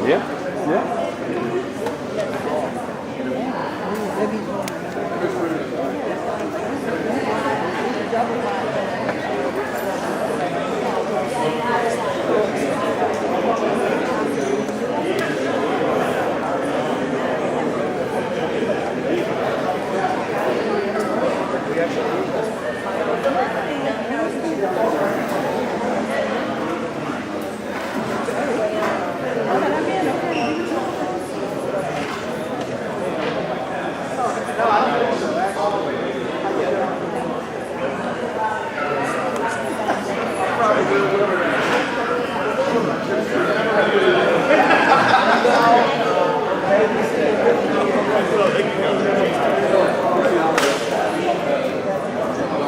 Yeah, yeah.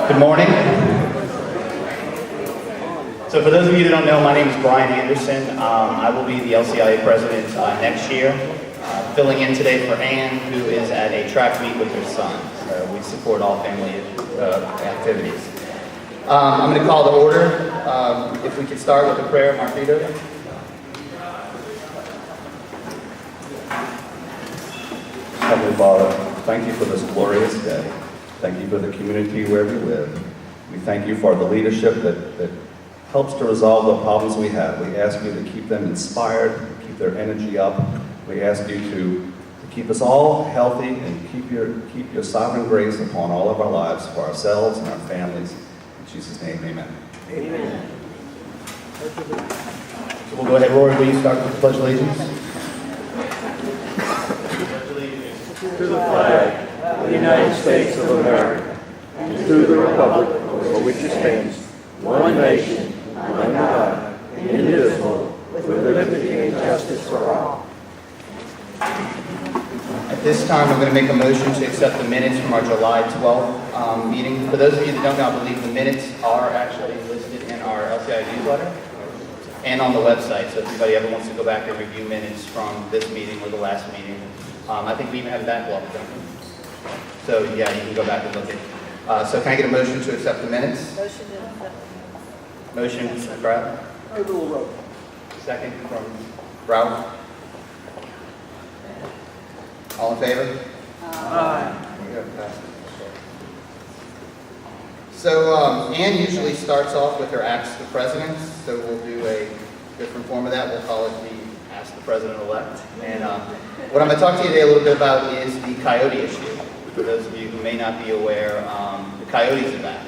Good morning. So for those of you that don't know, my name is Brian Anderson. I will be the LCIA president next year, filling in today for Ann, who is at a track meet with her son. So we support all family activities. I'm going to call to order. If we could start with a prayer, Marquito. Heavenly Father, thank you for this glorious day. Thank you for the community where we live. We thank you for the leadership that helps to resolve the problems we have. We ask you to keep them inspired, keep their energy up. We ask you to keep us all healthy and keep your sovereign grace upon all of our lives for ourselves and our families. In Jesus' name, amen. Amen. So we'll go ahead, Rory, will you start with the Pledge of Allegiance? To the flag of the United States of America, and to the republic for which it stands, one nation, under God, indivisible, with liberty and justice for all. At this time, I'm going to make a motion to accept the minutes from our July 12th meeting. For those of you that don't know, I believe the minutes are actually listed in our LCIA newsletter and on the website. So if anybody ever wants to go back and review minutes from this meeting or the last meeting, I think we even have a backlog of them. So yeah, you can go back and look at. So can I get a motion to accept the minutes? Motion to accept. Motion from Brad. Second from Ralph. All in favor? Aye. So Ann usually starts off with her Ask the President, so we'll do a different form of that. We'll call it the Ask the President-elect. And what I'm going to talk to you today a little bit about is the coyote issue. For those of you who may not be aware, the coyotes are back.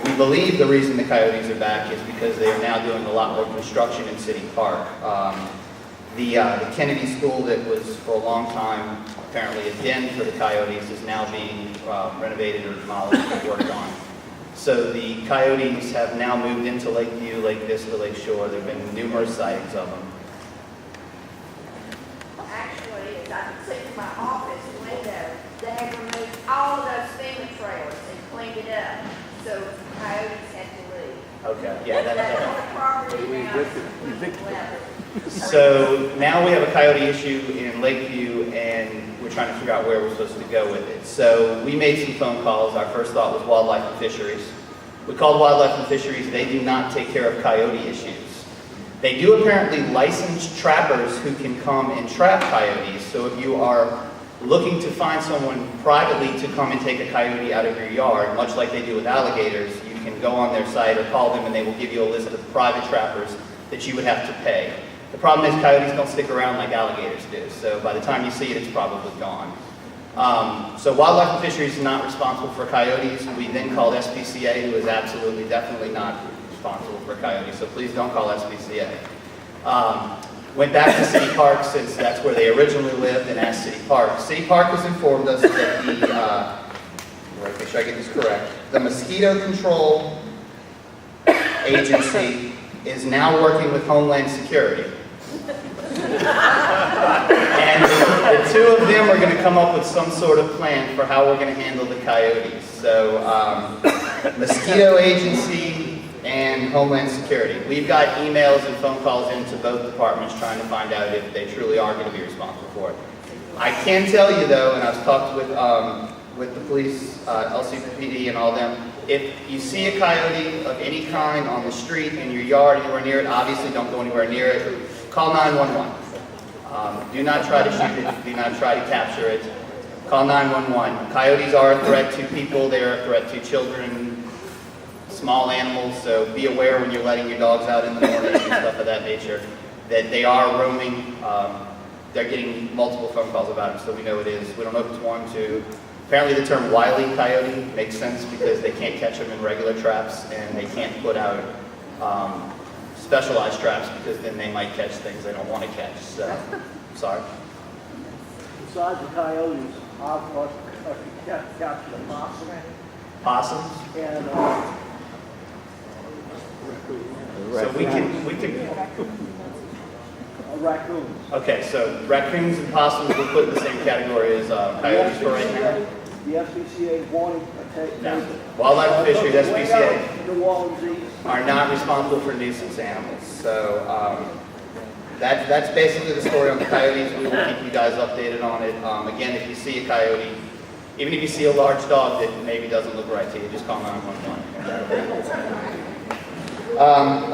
We believe the reason the coyotes are back is because they are now doing a lot more construction in City Park. The Kennedy School that was for a long time apparently a den for the coyotes is now being renovated or demolished and worked on. So the coyotes have now moved into Lakeview, Lake Vista, Lake Shore. There have been numerous sightings of them. Actually, as I can see from my office window, they have removed all of those FEMA trailers and cleaned it up. So coyotes had to leave. Okay, yeah, That's on that. the property now. So now we have a coyote issue in Lakeview, and we're trying to figure out where we're supposed to go with it. So we made some phone calls. Our first thought was Wildlife and Fisheries. We called Wildlife and Fisheries. They do not take care of coyote issues. They do apparently license trappers who can come and trap coyotes. So if you are looking to find someone privately to come and take a coyote out of your yard, much like they do with alligators, you can go on their site or call them and they will give you a list of private trappers that you would have to pay. The problem is coyotes don't stick around like alligators do, so by the time you see it, it's probably gone. So Wildlife and Fisheries is not responsible for coyotes. We then called SPCA, who is absolutely, definitely not responsible for coyotes, so please don't call SPCA. Went back to City Park, since that's where they originally lived, and asked City Park. City Park has informed us that the, make sure I get this correct, the Mosquito Control Agency is now working with Homeland Security. And the two of them are going to come up with some sort of plan for how we're going to handle the coyotes. So, Mosquito Agency and Homeland Security. We've got emails and phone calls into both departments trying to find out if they truly are going to be responsible for it. I can tell you though, and I've talked with the police, LCPD and all them, If you see a coyote of any kind on the street, in your yard, anywhere near it, obviously don't go anywhere near it. Call 911. Do not try to shoot it. Do not try to capture it. Call 911. Coyotes are a threat to people. They are a threat to children, small animals. So be aware when you're letting your dogs out in the morning and stuff of that nature that they are roaming. They're getting multiple phone calls about them, so we know it is. We don't know if it's 1, 2. Apparently the term wily coyote makes sense because they can't catch them in regular traps and they can't put out specialized traps because then they might catch things they don't want to catch. So, sorry. Besides the coyotes, I've captured a possum Possums? and So we can, a raccoon. okay, so raccoons and possums we'll put in the same category as coyotes for right now. The SPCA wanting to take. No. Wildlife and Fisheries, SPCA, The Wallenses. are not responsible for nuisance animals. So that's basically the story on the coyotes. We will keep you guys updated on it. Again, if you see a coyote, even if you see a large dog that maybe doesn't look right to you, just call 911.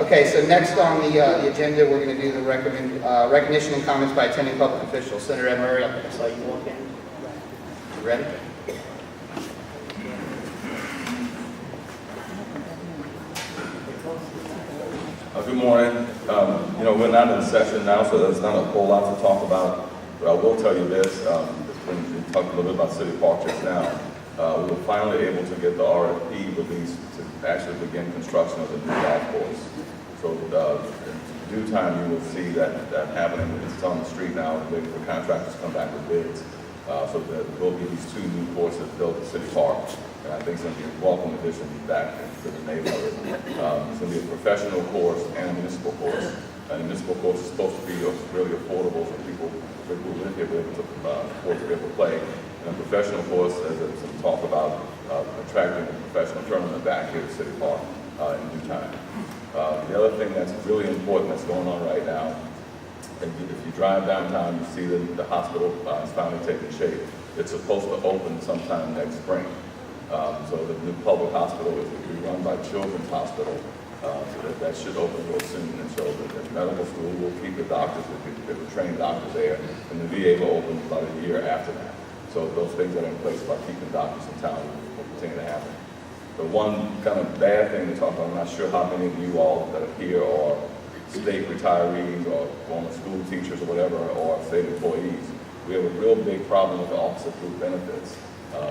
Okay, so next on the agenda, we're going to do the recognition and comments by attending public officials. Senator Ed Murray, I saw you walk in. You ready? Good morning. We're not in session now, so there's not a whole lot to talk about. But I will tell you this, when we talked a little bit about City Park just now, we were finally able to get the RFP released to actually begin construction of the new golf course. So in due time, you will see that happening. It's on the street now, waiting for contractors to come back with bids. So there will be these 2 new courses built at City Park. And I think it's going to be a welcome addition back to the neighborhood. It's going to be a professional course and a municipal course. And the municipal course is supposed to be really affordable for people who live here to be able to afford to be able to play. And a professional course, as there's some talk about attracting a professional tournament back here at City Park in due time. The other thing that's really important that's going on right now, and if you drive downtown, you see that the hospital is finally taking shape. It's supposed to open sometime next spring. So the new public hospital is to be run by Children's Hospital. So that should open real soon. And so the medical school will keep the doctors, the trained doctors there, and the VA will open about a year after that. So those things that are in place about keeping doctors in town will continue to happen. The one kind of bad thing to talk about, I'm not sure how many of you all that are here are state retirees or former school teachers or whatever, or state employees. We have a real big problem with the Office of Group Benefits.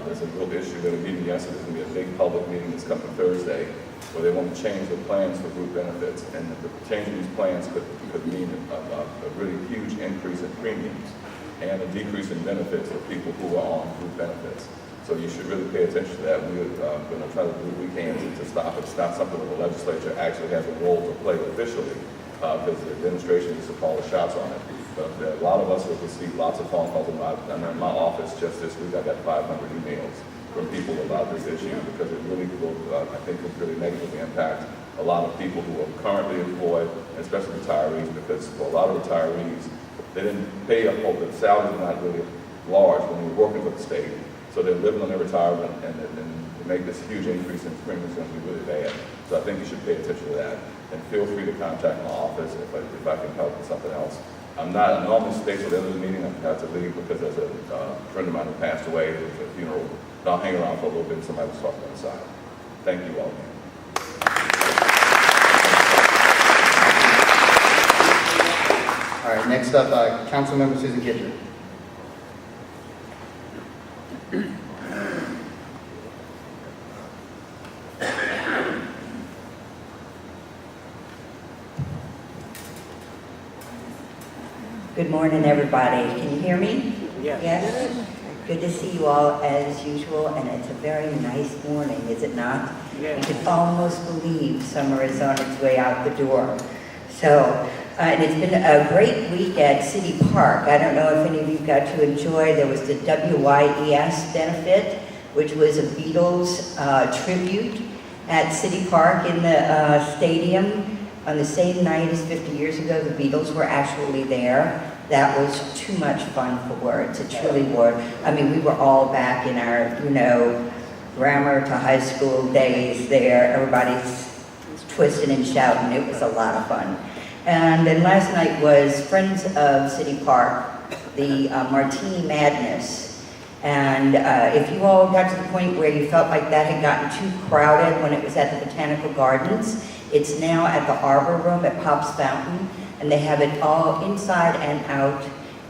There's a real issue. There was a meeting yesterday. There's going to be a big public meeting that's coming Thursday where they want to change the plans for group benefits. And the changing these plans could mean a really huge increase in premiums and a decrease in benefits for people who are on group benefits. So you should really pay attention to that. We're going to try to do what we can to stop it. It's not something that the legislature actually has a role to play officially because the administration needs to call the shots on it. But a lot of us have received lots of phone calls. And in my office just this week, I got 500 emails from people about this issue because it really will, I think, will really negatively impact a lot of people who are currently employed, especially retirees, because for a lot of retirees, they didn't pay a whole, the salary is not really large when you're working for the state. So they're living on their retirement and to make this huge increase in premiums is going to be really bad. So I think you should pay attention to that. And feel free to contact my office if I can help with something else. I'm normally stay till the end of the meeting. I have to leave because there's a friend of mine who passed away. There's a funeral. But I'll hang around for a little bit and somebody will talk on the side. Thank you all. All right, next up, Councilmember Susan Kidger. Good morning, everybody. Can you hear me? Yes. Yes? Good to see you all as usual, and it's a very nice morning, is it not? Yes. You can almost believe summer is on its way out the door. So, and it's been a great week at City Park. I don't know if any of you got to enjoy, there was the WYES benefit, which was a Beatles tribute at City Park in the stadium. On the same night as 50 years ago, the Beatles were actually there. That was too much fun for words. It truly was. I mean, we were all back in our, grammar to high school days there. Everybody's twisting and shouting. It was a lot of fun. And then last night was Friends of City Park, the Martini Madness. And if you all got to the point where you felt like that had gotten too crowded when it was at the Botanical Gardens, it's now at the Arbor Room at Pop's Fountain, and they have it all inside and out,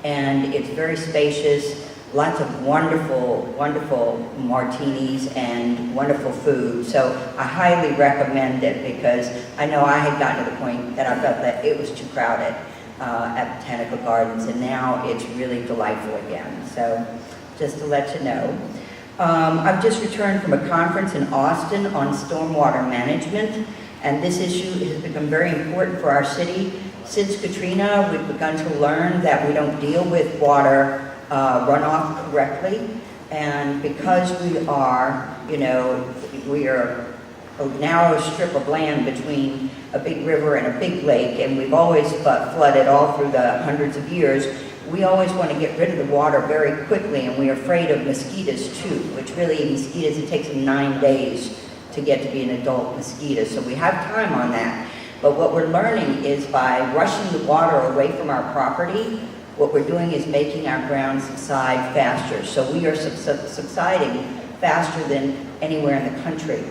and it's very spacious, lots of wonderful, wonderful martinis and wonderful food. So I highly recommend it because I know I had gotten to the point that I felt that it was too crowded at Botanical Gardens, and now it's really delightful again. So just to let you know. I've just returned from a conference in Austin on stormwater management, and this issue has become very important for our city. Since Katrina, we've begun to learn that we don't deal with water runoff correctly, and because we are, we are a narrow strip of land between a big river and a big lake, and we've always flooded all through the hundreds of years. We always want to get rid of the water very quickly, and we're afraid of mosquitoes too, which really, mosquitoes, it takes them 9 days to get to be an adult mosquito, so we have time on that. But what we're learning is by rushing the water away from our property, what we're doing is making our ground subside faster. So we are subsiding faster than anywhere in the country.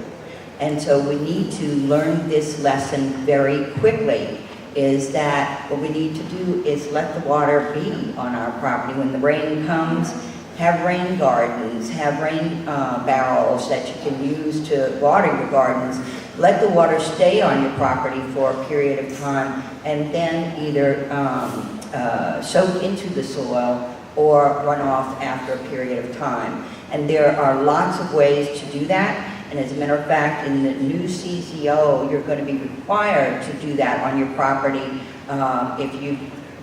And so we need to learn this lesson very quickly, is that what we need to do is let the water be on our property. When the rain comes, have rain gardens, have rain barrels that you can use to water your gardens. Let the water stay on your property for a period of time, and then either soak into the soil or run off after a period of time. And there are lots of ways to do that. And as a matter of fact, in the new CZO, you're going to be required to do that on your property. If you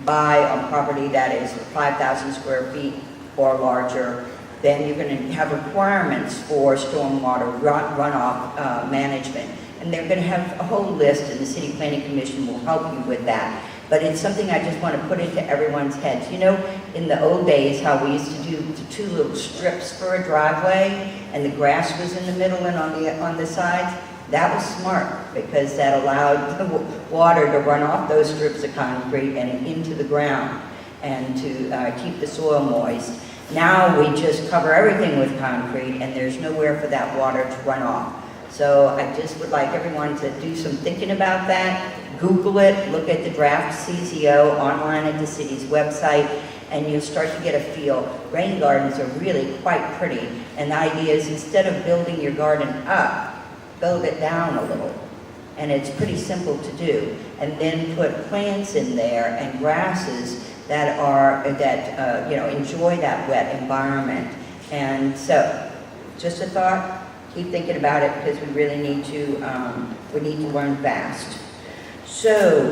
buy a property that is 5,000 square feet or larger, then you're going to have requirements for stormwater runoff management. And they're going to have a whole list, and the City Planning Commission will help you with that. But it's something I just want to put into everyone's heads. In the old days, how we used to do the 2 little strips for a driveway, and the grass was in the middle and on the sides? That was smart, because that allowed the water to run off those strips of concrete and into the ground, and to keep the soil moist. Now we just cover everything with concrete, and there's nowhere for that water to run off. So I just would like everyone to do some thinking about that. Google it, look at the draft CZO online at the city's website, and you'll start to get a feel. Rain gardens are really quite pretty, and the idea is instead of building your garden up, build it down a little. And it's pretty simple to do. And then put plants in there and grasses that enjoy that wet environment. And so, just a thought. Keep thinking about it, because we really need to learn fast. So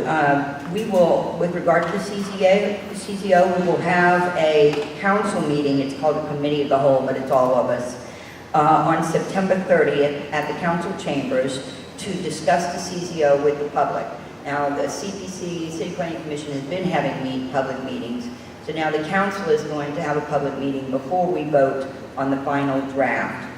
we will, with regard to the CZO, we will have a council meeting. It's called a committee of the whole, but it's all of us, on September 30th at the council chambers to discuss the CZO with the public. Now, the CPC, City Planning Commission, has been having public meetings, so now the council is going to have a public meeting before we vote on the final draft.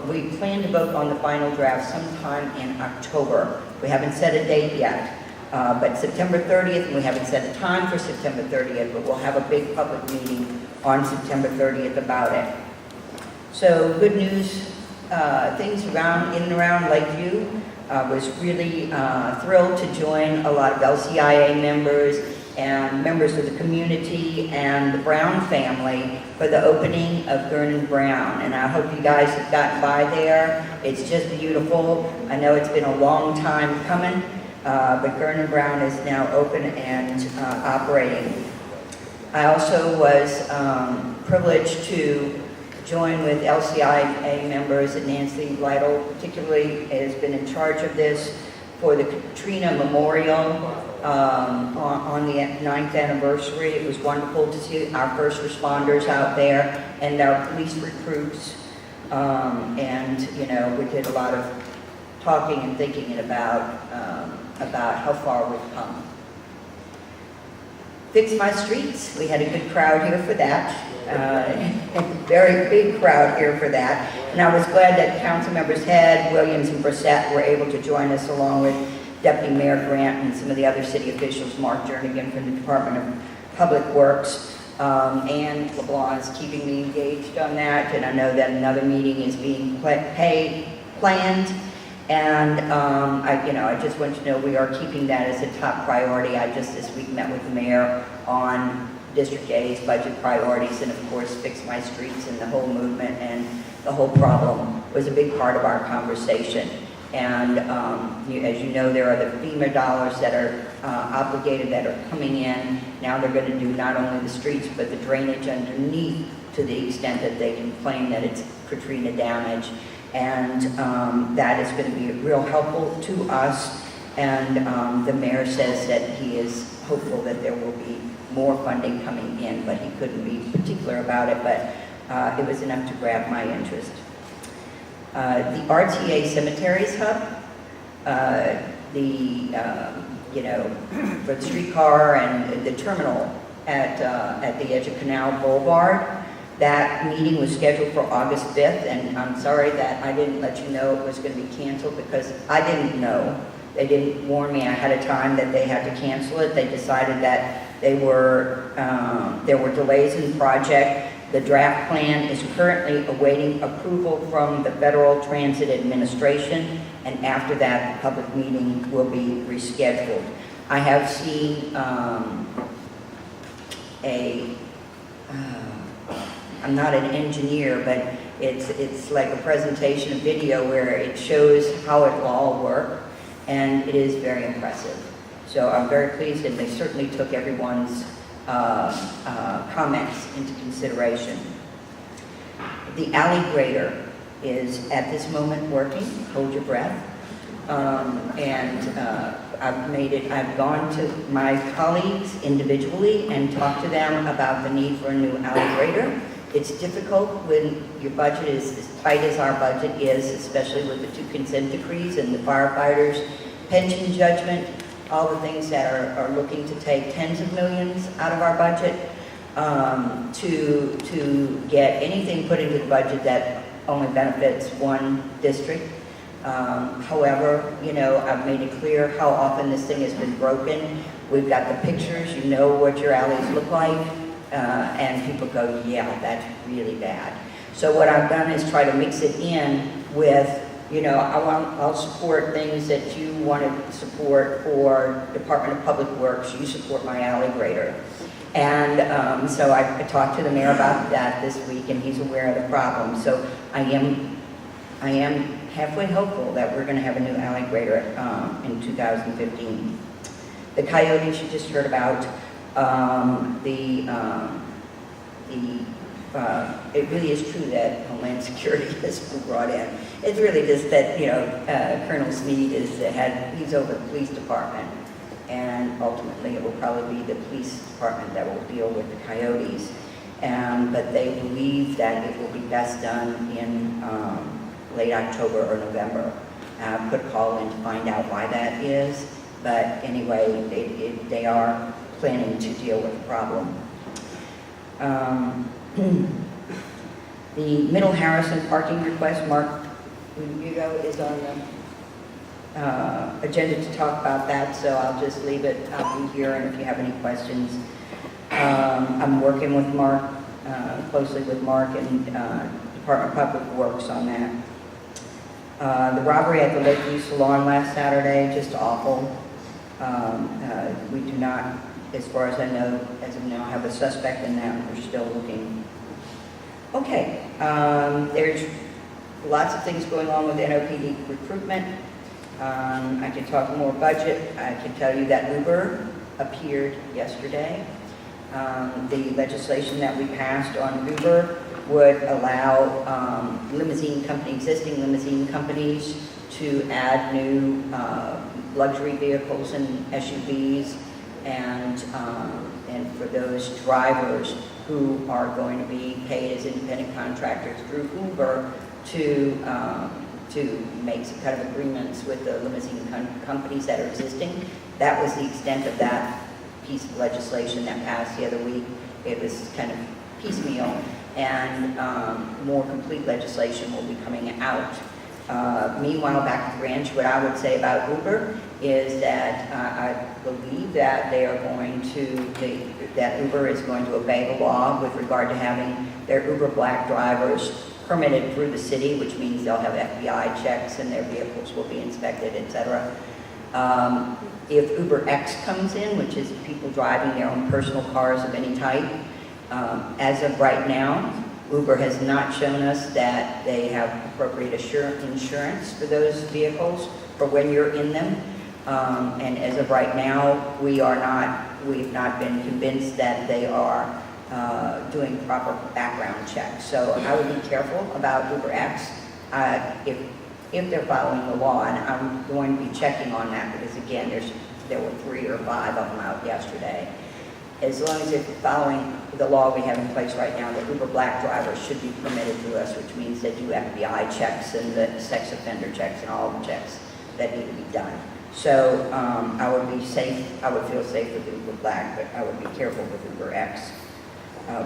We plan to vote on the final draft sometime in October. We haven't set a date yet, but September 30th, and we haven't set a time for September 30th, but we'll have a big public meeting on September 30th about it. So good news, things in and around Lakeview. Was really thrilled to join a lot of LCIA members and members of the community and the Brown family for the opening of Gurn & Brown. And I hope you guys have gotten by there. It's just beautiful. I know it's been a long time coming, but Gurn & Brown is now open and operating. I also was privileged to join with LCIA members, and Nancy Lytle particularly has been in charge of this for the Katrina Memorial on the 9th anniversary. It was wonderful to see our first responders out there and our police recruits. And, we did a lot of talking and thinking about how far we've come. Fix My Streets. We had a good crowd here for that. A very big crowd here for that. And I was glad that council members Head, Williams, and Brissett were able to join us, along with Deputy Mayor Grant and some of the other city officials, Mark Jernigan from the Department of Public Works. Ann LeBlanc is keeping me engaged on that, and I know that another meeting is being planned. And I just want you to know we are keeping that as a top priority. I just this week met with the mayor on District A's budget priorities, and of course Fix My Streets and the whole movement and the whole problem was a big part of our conversation. And as you know, there are the FEMA dollars that are obligated that are coming in. Now they're going to do not only the streets but the drainage underneath, to the extent that they can claim that it's Katrina damage. And that is going to be real helpful to us. And the mayor says that he is hopeful that there will be more funding coming in, but he couldn't be particular about it, but it was enough to grab my interest. The RTA Cemeteries Hub, for the streetcar and the terminal at the edge of Canal Boulevard. That meeting was scheduled for August 5th, and I'm sorry that I didn't let you know it was going to be canceled, because I didn't know. They didn't warn me ahead of time that they had to cancel it. They decided that there were delays in the project. The draft plan is currently awaiting approval from the Federal Transit Administration, and after that, the public meeting will be rescheduled. I have seen I'm not an engineer, but it's like a presentation, a video where it shows how it will all work, and it is very impressive. So I'm very pleased, and they certainly took everyone's comments into consideration. The alley grader is at this moment working. Hold your breath. I've gone to my colleagues individually and talked to them about the need for a new alley grader. It's difficult when your budget is as tight as our budget is, especially with the 2 consent decrees and the firefighters' pension judgment, all the things that are looking to take tens of millions out of our budget, to get anything put into the budget that only benefits one district. However, I've made it clear how often this thing has been broken. We've got the pictures, you know what your alleys look like, and people go, yeah, that's really bad. So what I've done is try to mix it in with, I'll support things that you want to support for Department of Public Works. You support my alley grader. And so I talked to the mayor about that this week, and he's aware of the problem. So I am halfway hopeful that we're going to have a new alley grader in 2015. The coyotes you just heard about, it really is true that Homeland Security has been brought in. It's really just that, Colonel Sneed he's over the police department, and ultimately it will probably be the police department that will deal with the coyotes. But they believe that it will be best done in late October or November. Put a call in to find out why that is, but anyway, they are planning to deal with the problem. The Middle Harrison parking request, Mark Hugo is on the agenda to talk about that, so I'll just leave it. I'll be here, and if you have any questions, I'm working with Mark, closely with Mark and Department of Public Works on that. The robbery at the Lakeview Salon last Saturday, just awful. We do not, as far as I know, as of now, have a suspect in that. We're still looking. Okay, there's lots of things going on with NOPD recruitment. I can talk more budget. I can tell you that Uber appeared yesterday. The legislation that we passed on Uber would allow existing limousine companies to add new luxury vehicles and SUVs, and for those drivers who are going to be paid as independent contractors through Uber to make some kind of agreements with the limousine companies that are existing. That was the extent of that piece of legislation that passed the other week. It was kind of piecemeal, and more complete legislation will be coming out. Meanwhile, back at the ranch, what I would say about Uber is that I believe that they are going to, that Uber is going to obey the law with regard to having their Uber Black drivers permitted through the city, which means they'll have FBI checks and their vehicles will be inspected, etc. If Uber X comes in, which is people driving their own personal cars of any type, as of right now, Uber has not shown us that they have appropriate insurance for those vehicles for when you're in them. And as of right now, we've not been convinced that they are doing proper background checks. So I would be careful about Uber X if they're following the law, and I'm going to be checking on that because again, there were 3 or 5 of them out yesterday. As long as they're following the law we have in place right now, the Uber Black drivers should be permitted through us, which means they do FBI checks and the sex offender checks and all the checks that need to be done. So I would be safe, I would feel safe with Uber Black, but I would be careful with Uber X,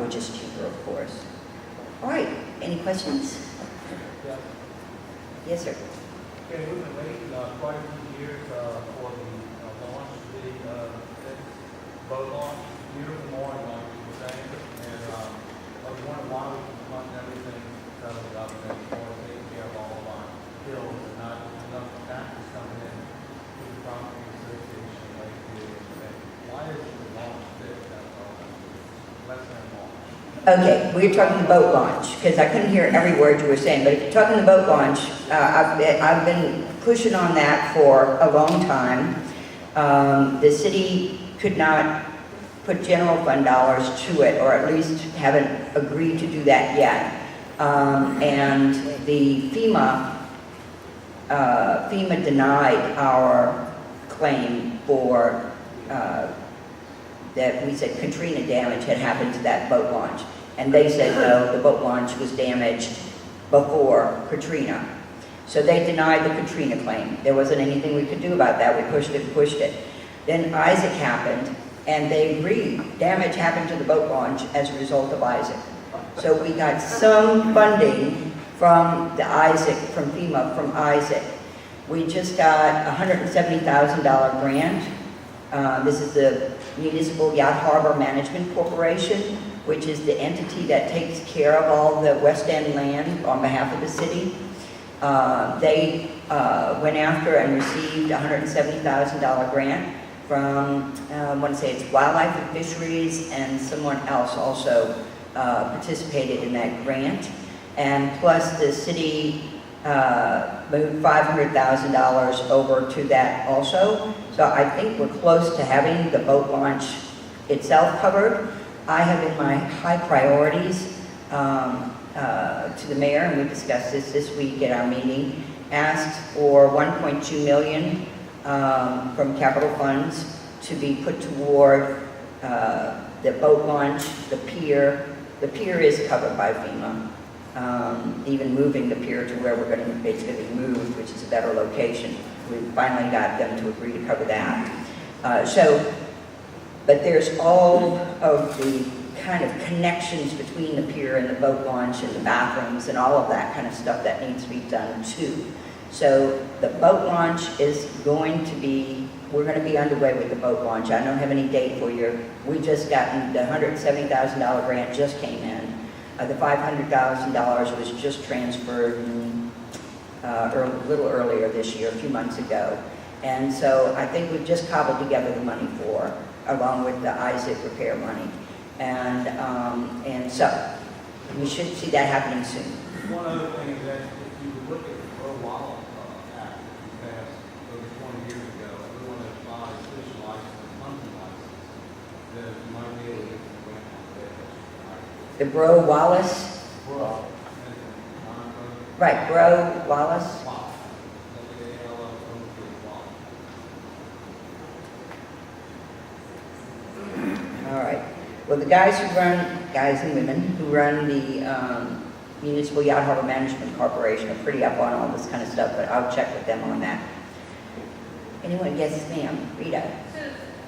which is cheaper, of course. All right, any questions? Yeah. Yes, sir. Okay, we've been waiting quite a few years for the launch of the boat launch. Beautiful morning, like you were saying, and I was wondering why we want everything out of the government or taking care of all of our bills and not enough taxes coming in to the property association like the why is the launch this? That's all. Less than launch. Okay, we're talking the boat launch, because I couldn't hear every word you were saying, but if you're talking the boat launch, I've been pushing on that for a long time. The city could not put general fund dollars to it, or at least haven't agreed to do that yet. And the FEMA denied our claim for that we said Katrina damage had happened to that boat launch. And they said, no, the boat launch was damaged before Katrina. So they denied the Katrina claim. There wasn't anything we could do about that. We pushed it and pushed it. Then Isaac happened, and they agreed damage happened to the boat launch as a result of Isaac. So we got some funding from from FEMA, from Isaac. We just got a $170,000 grant. This is the Municipal Yacht Harbor Management Corporation, which is the entity that takes care of all the West End land on behalf of the city. They went after and received a $170,000 grant from, I want to say it's Wildlife and Fisheries, and someone else also participated in that grant. And plus the city moved $500,000 over to that also. So I think we're close to having the boat launch itself covered. I have in my high priorities to the mayor, and we discussed this week at our meeting, asked for $1.2 million from capital funds to be put toward the boat launch, the pier. The pier is covered by FEMA. Even moving the pier to where it's going to be moved, which is a better location. We finally got them to agree to cover that. But there's all of the kind of connections between the pier and the boat launch and the bathrooms and all of that kind of stuff that needs to be done too. So the boat launch is going to be, we're going to be underway with the boat launch. I don't have any date for you. We just gotten the $170,000 grant just came in. The $500,000 was just transferred a little earlier this year, a few months ago. And so I think we've just cobbled together the money along with the Isaac repair money. And so we should see that happening soon. One other thing is that if you look at the Pro Wallet Act that we passed over 20 years ago, everyone that applies fish license and hunting license, then you might be able to get the grant on that. The Bro Wallace, Bro. right, Bro Wallace. All right. Well, the guys and women who run the Municipal Yacht Harbor Management Corporation are pretty up on all this kind of stuff, but I'll check with them on that. Anyone? Yes, ma'am. Rita. So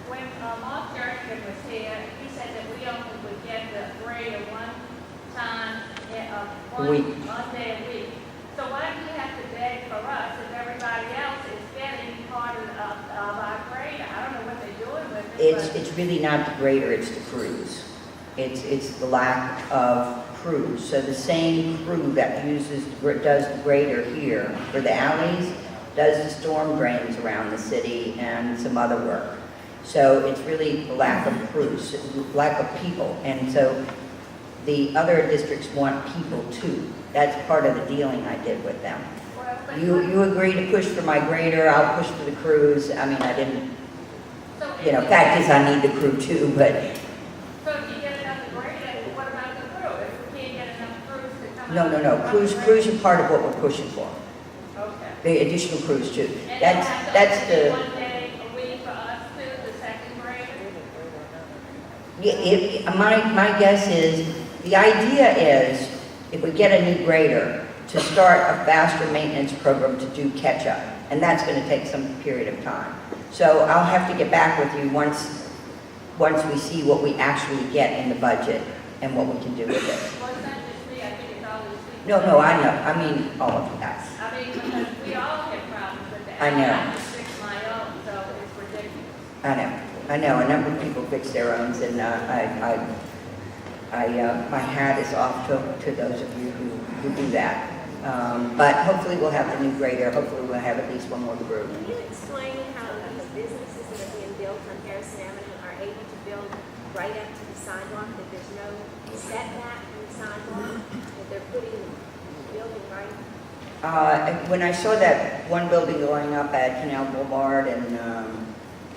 when Mark Jernigan was here, he said that we only would get the grader one time, Week. one day a week. So why do you have to beg for us if everybody else is getting part of our grader? I don't know what they're doing with it, It's really not the grader, it's the crews. It's the lack of crews. So the same crew that does the grader here for the alleys, does the storm drains around the city and some other work. So it's really the lack of crews, lack of people. And so the other districts want people too. That's part of the dealing I did with them. You agree to push for my grader, I'll push for the crews. I mean, I didn't, fact is I need the crew too, but So if you get another grader, what about the crew? If we can't get enough crews to come no. out? Crews are part of what we're pushing for. Okay. The additional crews too. And That's the the, one day a week for us too, the second grader? my guess is, the idea is, if we get a new grader, to start a faster maintenance program to do catch-up. And that's gonna take some period of time. So I'll have to get back with you once we see what we actually get in the budget and what we can do with it. Well, it's not just me, I think it's all these people. No, I know, I mean, all of you guys. I mean, because we all have problems with that. I know. I just fix my own, so it's ridiculous. I know, a number of people fix their own, and my hat is off to those of you who do that. But hopefully we'll have the new grader, hopefully we'll have at least one more crew. Can you explain how these businesses that are being built on Harrison Avenue are able to build right up to the sidewalk, that there's no setback from the sidewalk, that they're putting the building right? When I saw that one building going up at Canal Boulevard and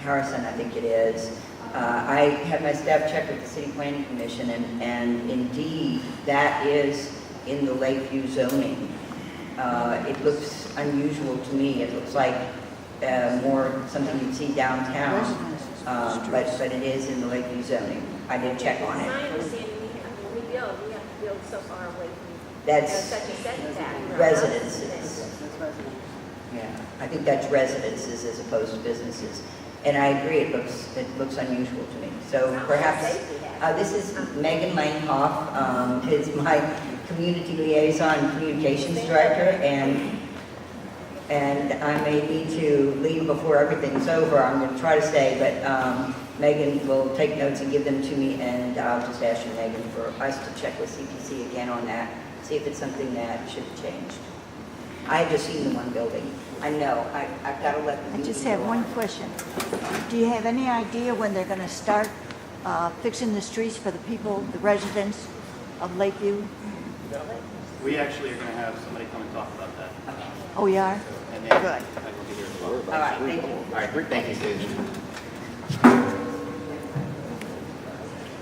Harrison, I think it is, I had my staff check with the City Planning Commission, and indeed, that is in the Lakeview zoning. It looks unusual to me. It looks like more something you'd see downtown, but it is in the Lakeview zoning. I did check on As it. I understand, when we build, we have to build so far away from That's such a setback. residences. Yeah, I think that's residences as opposed to businesses. And I agree, it looks unusual to me. So perhaps, this is Megan Langhoff, is my community liaison communications director, and I may need to leave before everything's over. I'm going to try to stay, but Megan will take notes and give them to me, and I'll just ask you, Megan, for us to check with CPC again on that, see if it's something that should change. I have just seen the one building. I know, I've got to let them. I just have one question. Do you have any idea when they're going to start fixing the streets for the people, the residents of Lakeview? We actually are going to have somebody come and talk about that. Oh, you are? And Good. I will be here as well. All right, thank you. All right, thank you, Susan.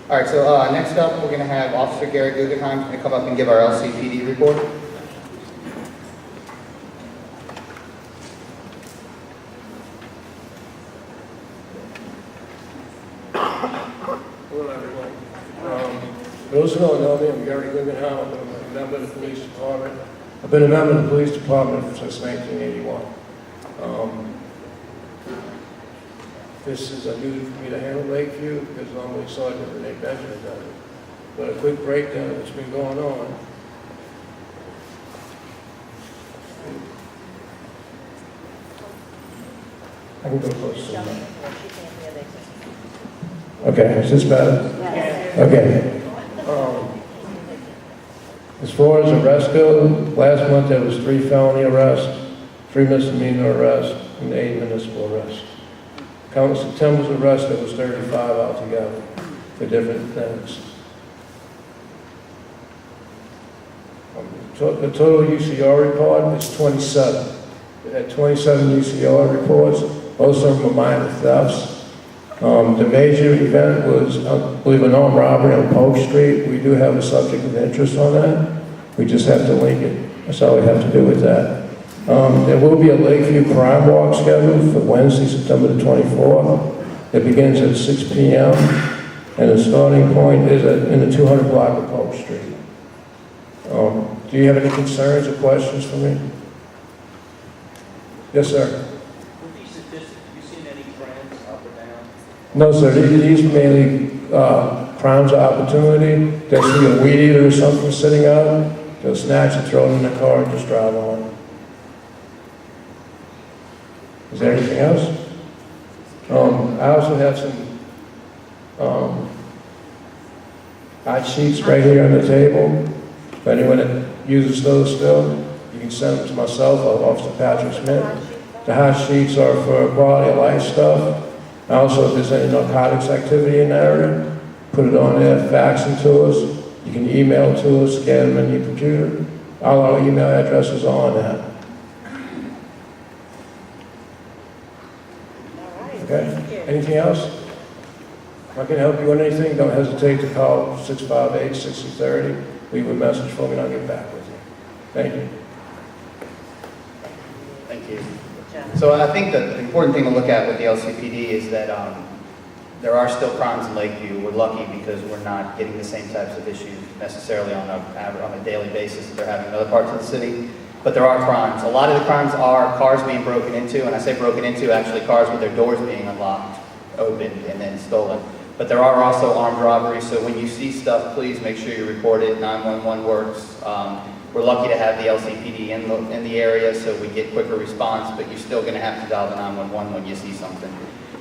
All right, so next up, we're going to have Officer Gary Guggenheim going to come up and give our LCPD report. Hello, everyone. For those who don't know me, I'm Gary Guggenheim. I'm a member of the police department. I've been a member of the police department since 1981. This is a new for me to handle Lakeview because normally Sergeant Renee Benjamin does it. But a quick breakdown of what's been going on. I can go close to that. Okay, is this better? Okay. As far as arrests go, last month there was 3 felony arrests, 3 misdemeanor arrests, and 8 municipal arrests. Counting September's arrests, there was 35 altogether for different things. The total UCR report is 27. We had 27 UCR reports. Most of them are minor thefts. The major event was, I believe, an armed robbery on Polk Street. We do have a subject of interest on that. We just have to link it. That's all we have to do with that. There will be a Lakeview crime walk scheduled for Wednesday, September the 24th. It begins at 6 p.m. and the starting point is in the 200 block of Polk Street. Do you have any concerns or questions for me? Yes, sir. With these statistics, have you seen any trends up or down? No, sir, these mainly crimes of opportunity. They see a weed eater or something sitting out, they'll snatch it, throw it in the car, and just drive on. Is there anything else? I also have some hot sheets right here on the table. If anyone that uses those still, you can send them to myself or Officer Patrick Smith. The hot sheets are for quality of life stuff. Also, if there's any narcotics activity in the area, put it on there, fax them to us. You can email to us, scan them in your computer. All our email addresses are on that. Okay? Anything else? If I can help you with anything, don't hesitate to call 658-6030. Leave a message for me and I'll get back with you. Thank you. Thank you. So I think the important thing to look at with the LCPD is that there are still crimes in Lakeview. We're lucky because we're not getting the same types of issues necessarily on a daily basis that they're having in other parts of the city. But there are crimes. A lot of the crimes are cars being broken into, and I say broken into, actually cars with their doors being unlocked, opened, and then stolen. But there are also armed robberies, so when you see stuff, please make sure you report it. 911 works. We're lucky to have the LCPD in the area, so we get quicker response, but you're still going to have to dial the 911 when you see something.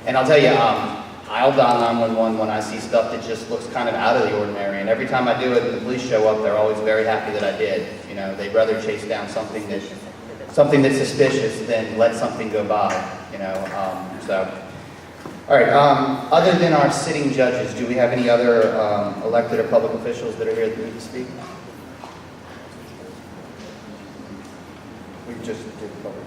And I'll tell you, I'll dial 911 when I see stuff that just looks kind of out of the ordinary. And every time I do it, the police show up, they're always very happy that I did. You know, they'd rather chase down something that's suspicious than let something go by, you know, so. All right, other than our sitting judges, do we have any other elected or public officials that are here that need to speak? We just did public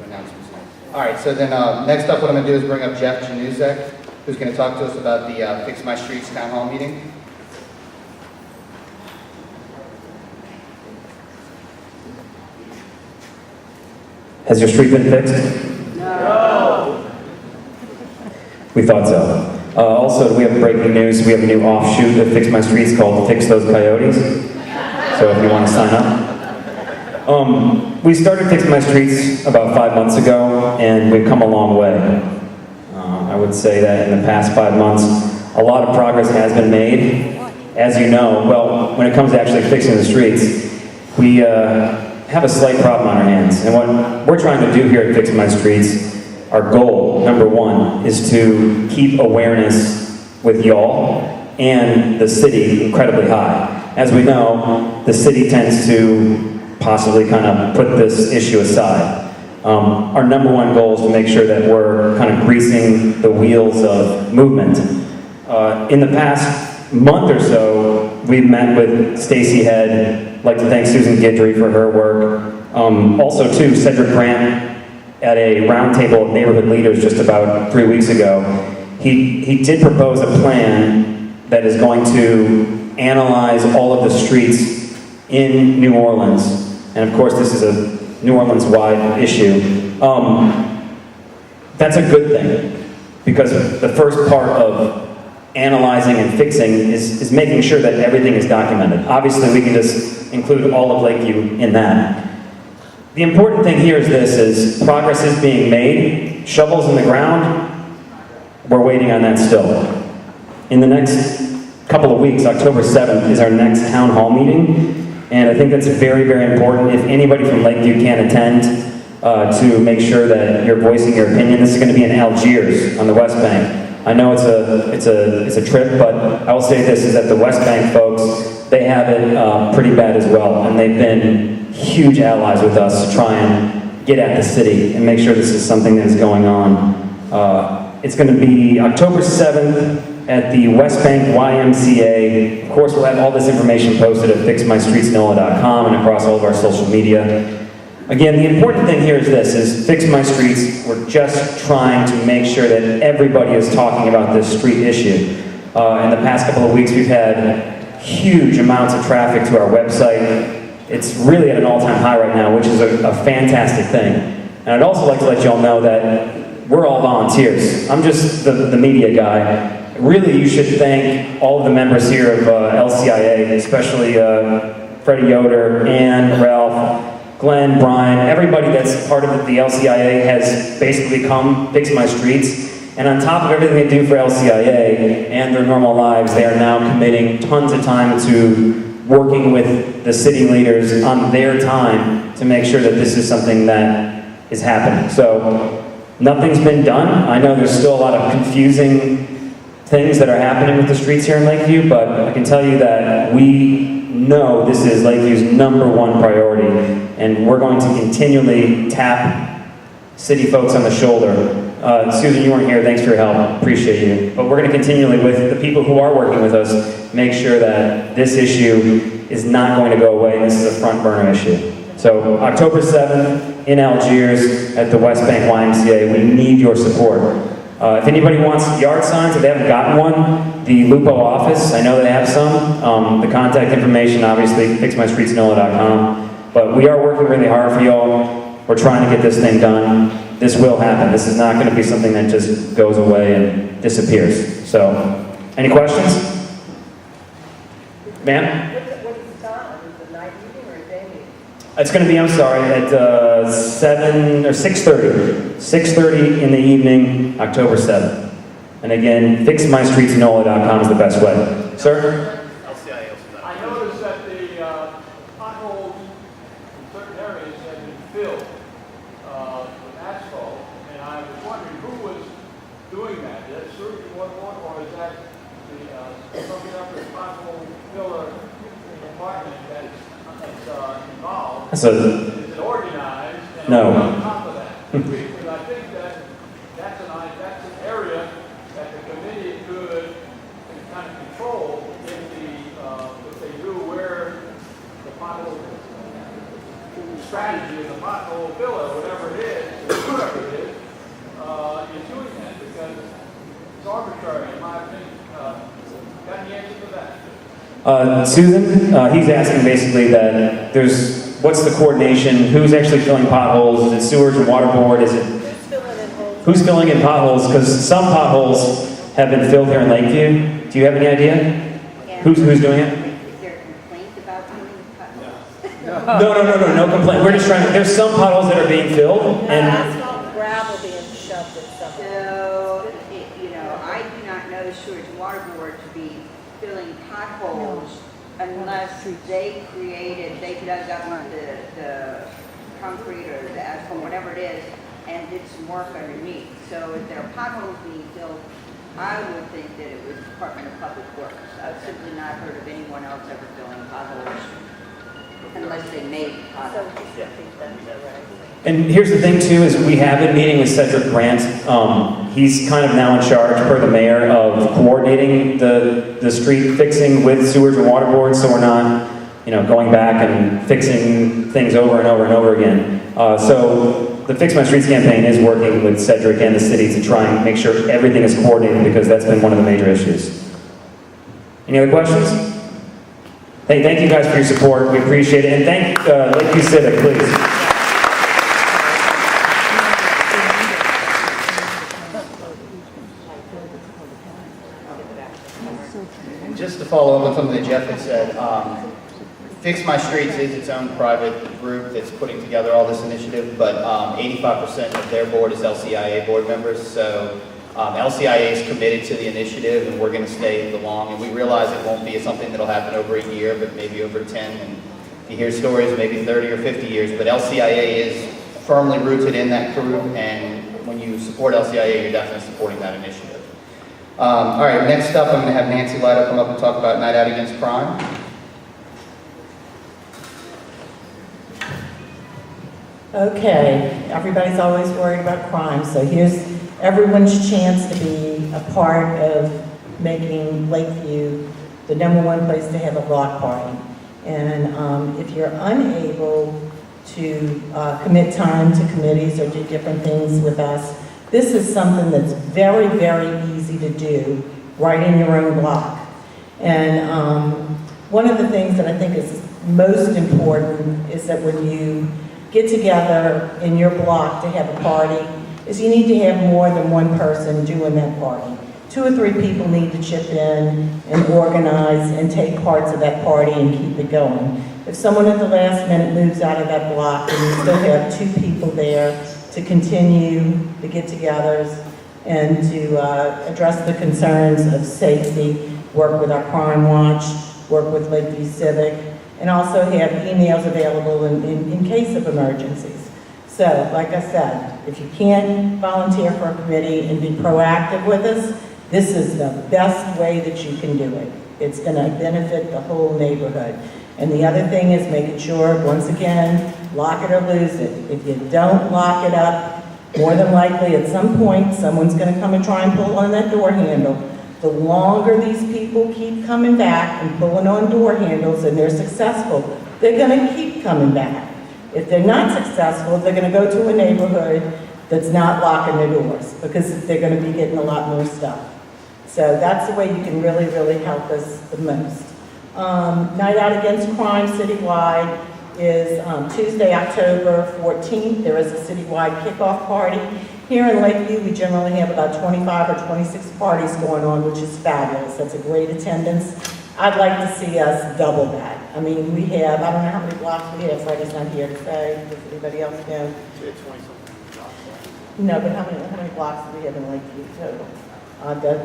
announcements. All right, so then next up what I'm going to do is bring up Jeff Januzek, who's going to talk to us about the Fix My Streets Town Hall meeting. Has your street been fixed? No. We thought so. Also, we have breaking news. We have a new offshoot of Fix My Streets called Fix Those Coyotes. So if you want to sign up. We started Fix My Streets about 5 months ago, and we've come a long way. I would say that in the past 5 months, a lot of progress has been made. As you know, well, when it comes to actually fixing the streets, we have a slight problem on our hands. And what we're trying to do here at Fix My Streets, our goal, number one, is to keep awareness with y'all and the city incredibly high. As we know, the city tends to possibly kind of put this issue aside. Our number one goal is to make sure that we're kind of greasing the wheels of movement. In the past month or so, we've met with Stacy Head. I'd like to thank Susan Guidry for her work. Also, too, Cedric Grant at a roundtable of neighborhood leaders just about 3 weeks ago. He did propose a plan that is going to analyze all of the streets in New Orleans. And of course, this is a New Orleans-wide issue. That's a good thing, because the first part of analyzing and fixing is making sure that everything is documented. Obviously, we can just include all of Lakeview in that. The important thing here is this, is progress is being made, shovels in the ground, we're waiting on that still. In the next couple of weeks, October 7th is our next town hall meeting, and I think that's very, very important. If anybody from Lakeview can attend, to make sure that you're voicing your opinion. This is going to be in Algiers on the West Bank. I know it's a trip, but I will say this, is that the West Bank folks, they have it pretty bad as well, and they've been huge allies with us to try and get at the city and make sure this is something that is going on. It's going to be October 7th at the West Bank YMCA. Of course, we'll have all this information posted at fixmystreetsnola.com and across all of our social media. Again, the important thing here is this, is Fix My Streets. We're just trying to make sure that everybody is talking about this street issue. In the past couple of weeks, we've had huge amounts of traffic to our website. It's really at an all-time high right now, which is a fantastic thing. And I'd also like to let you all know that we're all volunteers. I'm just the media guy. Really, you should thank all of the members here of LCIA, especially Freddie Yoder, Ann, Ralph, Glenn, Brian, everybody that's part of the LCIA has basically come Fix My Streets. And on top of everything they do for LCIA and their normal lives, they are now committing tons of time to working with the city leaders on their time to make sure that this is something that is happening. So nothing's been done. I know there's still a lot of confusing things that are happening with the streets here in Lakeview, but I can tell you that we know this is Lakeview's #1 priority, and we're going to continually tap city folks on the shoulder. Susan, you weren't here. Thanks for your help. Appreciate you. But we're going to continually, with the people who are working with us, make sure that this issue is not going to go away. This is a front burner issue. So October 7th in Algiers at the West Bank YMCA, we need your support. If anybody wants yard signs, if they haven't gotten one, the Lupo office, I know they have some. The contact information, obviously, fixmystreetsnola.com. But we are working really hard for y'all. We're trying to get this thing done. This will happen. This is not going to be something that just goes away and disappears. So, any questions? Ma'am? What is the time? Is it night meeting or a day meeting? It's going to be, I'm sorry, at 7 or 6:30. 6:30 in the evening, October 7th. And again, fixmystreetsnola.com is the best way. Sir? I noticed that the potholes in certain areas have been filled with asphalt, and I was wondering who was doing that. Is that sewage and water, or is that something up the pothole filler department that's involved? So, Is it organized? And No. on top of that, because I think that's an area that the committee could kind of control if they knew where the pothole strategy and the pothole filler, whatever it is, is doing that, because it's arbitrary in my opinion. Got any answer for that? Susan, he's asking basically that what's the coordination? Who's actually filling potholes? Is it sewage and water board? Is it who's filling in potholes? Because some potholes have been filled here in Lakeview. Do you have any idea? Who's doing it? Is there a complaint about potholes? No complaint. We're just trying. There's some potholes that are being filled, and Asphalt and gravel being shoved in some of them. So, I do not know sewage and water board to be filling potholes unless they dug up the concrete or the asphalt, whatever it is, and did some work underneath. So if there are potholes being filled, I would think that it was Department of Public Works. I've simply not heard of anyone else ever filling potholes unless they made potholes. And here's the thing too, is we have been meeting with Cedric Grant. He's kind of now in charge, per the mayor, of coordinating the street fixing with sewage and water boards, so we're not, going back and fixing things over and over and over again. So the Fix My Streets campaign is working with Cedric and the city to try and make sure everything is coordinated, because that's been one of the major issues. Any other questions? Hey, thank you guys for your support. We appreciate it. And thank Lakeview Civic, please. And just to follow up on something that Jeff had said, Fix My Streets is its own private group that's putting together all this initiative, but 85% of their board is LCIA board members, so LCIA is committed to the initiative, and we're going to stay along, and we realize it won't be something that'll happen over a year, but maybe over 10, and you hear stories of maybe 30 or 50 years, but LCIA is firmly rooted in that group, and when you support LCIA, you're definitely supporting that initiative. All right, next up, I'm going to have Nancy Lido come up and talk about Night Out Against Crime. Okay, everybody's always worried about crime, so here's everyone's chance to be a part of making Lakeview the #1 place to have a block party. And if you're unable to commit time to committees or do different things with us, this is something that's very, very easy to do right in your own block. And one of the things that I think is most important is that when you get together in your block to have a party, is you need to have more than one person doing that party. 2 or 3 people need to chip in and organize and take parts of that party and keep it going. If someone at the last minute moves out of that block and you still have 2 people there to continue the get-togethers, and to address the concerns of safety, work with our crime watch, work with Lakeview Civic, and also have emails available in case of emergencies. So, like I said, if you can't volunteer for a committee and be proactive with us, this is the best way that you can do it. It's going to benefit the whole neighborhood. And the other thing is making sure, once again, lock it or lose it. If you don't lock it up, more than likely at some point, someone's going to come and try and pull on that door handle. The longer these people keep coming back and pulling on door handles and they're successful, they're going to keep coming back. If they're not successful, they're going to go to a neighborhood that's not locking their doors because they're going to be getting a lot more stuff. So that's the way you can really, really help us the most. Night Out Against Crime citywide is Tuesday, October 14th. There is a citywide kickoff party. Here in Lakeview, we generally have about 25 or 26 parties going on, which is fabulous. That's a great attendance. I'd like to see us double that. I mean, we have, I don't know how many blocks we have. Freddie's not here to say. Does anybody else know? No, but how many blocks do we have in Lakeview total?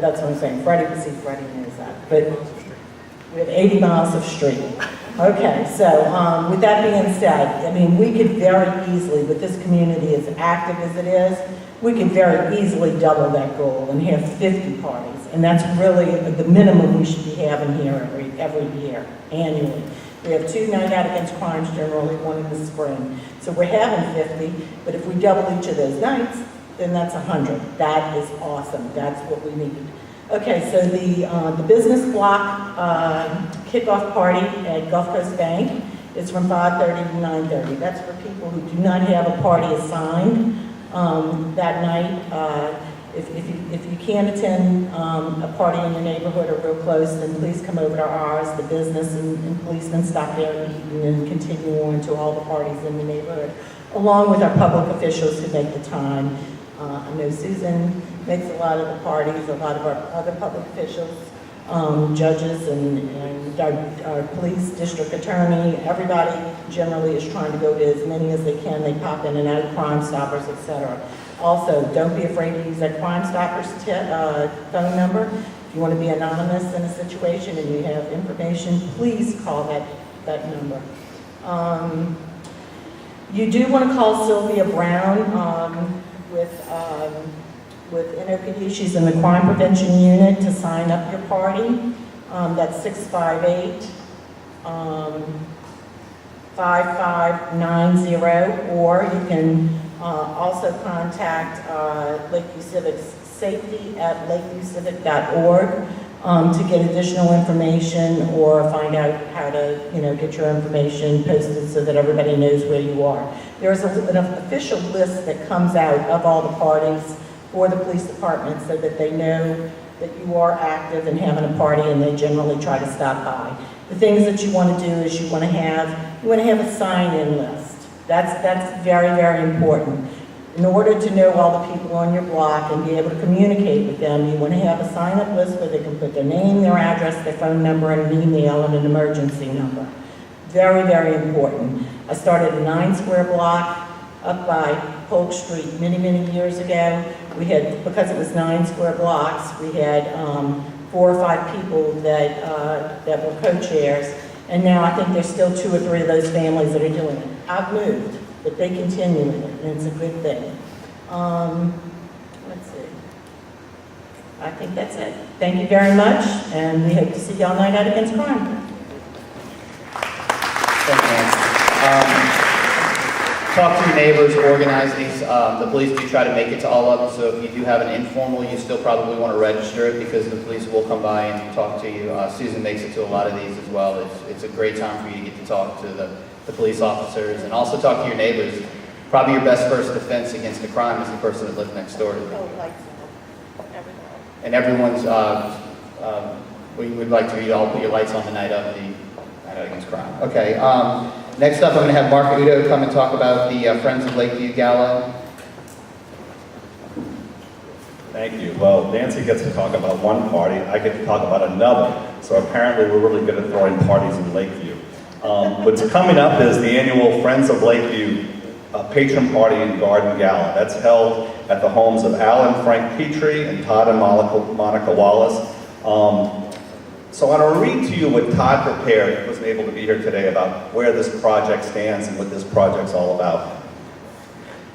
That's what I'm saying. Freddie, see, Freddie knows that. But we have 80 miles of street. Okay, so with that being said, I mean, we could very easily, with this community as active as it is, we could very easily double that goal and have 50 parties. And that's really the minimum we should be having here every year, annually. We have 2 Night Out Against Crimes generally, one in the spring. So we're having 50, but if we double each of those nights, then that's 100. That is awesome. That's what we need. Okay, so the business block kickoff party at Gulf Coast Bank is from 5:30 to 9:30. That's for people who do not have a party assigned that night. If you can attend a party in your neighborhood or real close, then please come over to ours. The business and policemen stop there and eat and then continue on to all the parties in the neighborhood, along with our public officials who make the time. I know Susan makes a lot of the parties, a lot of our other public officials, judges and our police, district attorney, everybody generally is trying to go to as many as they can. They pop in and out, Crime Stoppers, etc. Also, don't be afraid to use that Crime Stoppers phone number. If you want to be anonymous in a situation and you have information, please call that number. You do want to call Sylvia Brown with NOPD. She's in the Crime Prevention Unit to sign up your party. That's 658-5590, or you can also contact Lakeview Civic's safety at lakeviewcivic.org to get additional information or find out how to, get your information posted so that everybody knows where you are. There's an official list that comes out of all the parties for the police department so that they know that you are active and having a party, and they generally try to stop by. The things that you want to do is you want to have a sign-in list. That's very, very important. In order to know all the people on your block and be able to communicate with them, you want to have a sign-up list where they can put their name, their address, their phone number, and an email, and an emergency number. Very, very important. I started a 9-square block up by Polk Street many, many years ago. We had, because it was 9 square blocks, we had 4 or 5 people that were co-chairs, and now I think there's still 2 or 3 of those families that are doing it. I've moved, but they continue it, and it's a good thing. Let's see. I think that's it. Thank you very much, and we hope to see y'all Night Out Against Crime. Thank you, Nancy. Talk to your neighbors, organize these. The police do try to make it to all of them, so if you do have an informal, you still probably want to register it because the police will come by and talk to you. Susan makes it to a lot of these as well. It's a great time for you to get to talk to the police officers and also talk to your neighbors. Probably your best first defense against a crime is the person that lives next door to you. Oh, lights on. And everyone's, we would like for you to all put your lights on the night of the Night Out Against Crime. Okay, next up I'm going to have Mark Udo come and talk about the Friends of Lakeview Gala. Thank you. Well, Nancy gets to talk about one party, I get to talk about another. So apparently we're really good at throwing parties in Lakeview. What's coming up is the annual Friends of Lakeview patron party and garden gala. That's held at the homes of Alan Frank Petrie and Todd and Monica Wallace. So I want to read to you what Todd prepared. He wasn't able to be here today, about where this project stands and what this project's all about.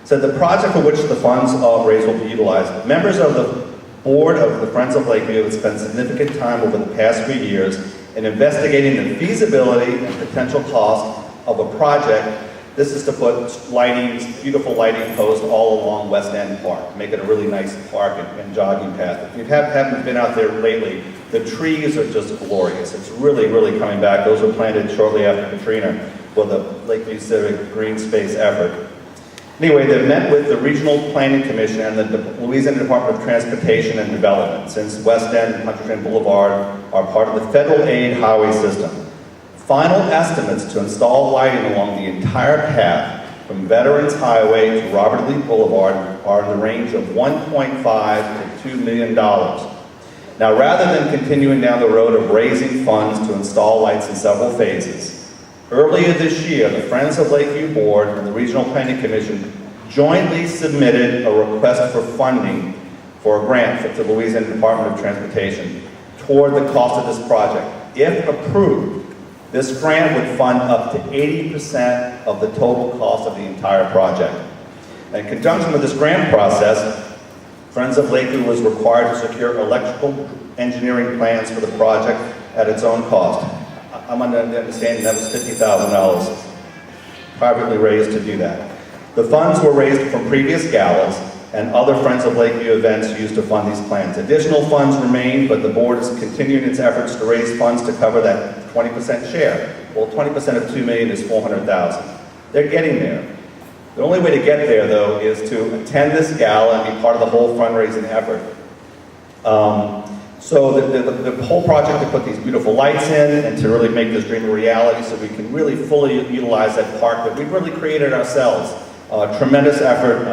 So the project for which the funds raised will be utilized. Members of the board of the Friends of Lakeview have spent significant time over the past few years in investigating the feasibility and potential cost of a project. This is to put beautiful lighting posts all along West End Park, make it a really nice park and jogging path. If you haven't been out there lately, the trees are just glorious. It's really, really coming back. Those were planted shortly after Katrina for the Lakeview Civic Green Space effort. Anyway, they met with the Regional Planning Commission and the Louisiana Department of Transportation and Development, since West End and Pontchartrain Boulevard are part of the federal aid highway system. Final estimates to install lighting along the entire path from Veterans Highway to Robert Lee Boulevard are in the range of $1.5 to $2 million. Now, rather than continuing down the road of raising funds to install lights in several phases, earlier this year, the Friends of Lakeview Board and the Regional Planning Commission jointly submitted a request for funding for a grant to the Louisiana Department of Transportation toward the cost of this project. If approved, this grant would fund up to 80% of the total cost of the entire project. In conjunction with this grant process, Friends of Lakeview was required to secure electrical engineering plans for the project at its own cost. I'm under the understanding that was $50,000 privately raised to do that. The funds were raised from previous galas and other Friends of Lakeview events used to fund these plans. Additional funds remain, but the board is continuing its efforts to raise funds to cover that 20% share. Well, 20% of $2 million is $400,000. They're getting there. The only way to get there, though, is to attend this gala and be part of the whole fundraising effort. So the whole project to put these beautiful lights in and to really make this dream a reality so we can really fully utilize that park that we've really created ourselves. Tremendous effort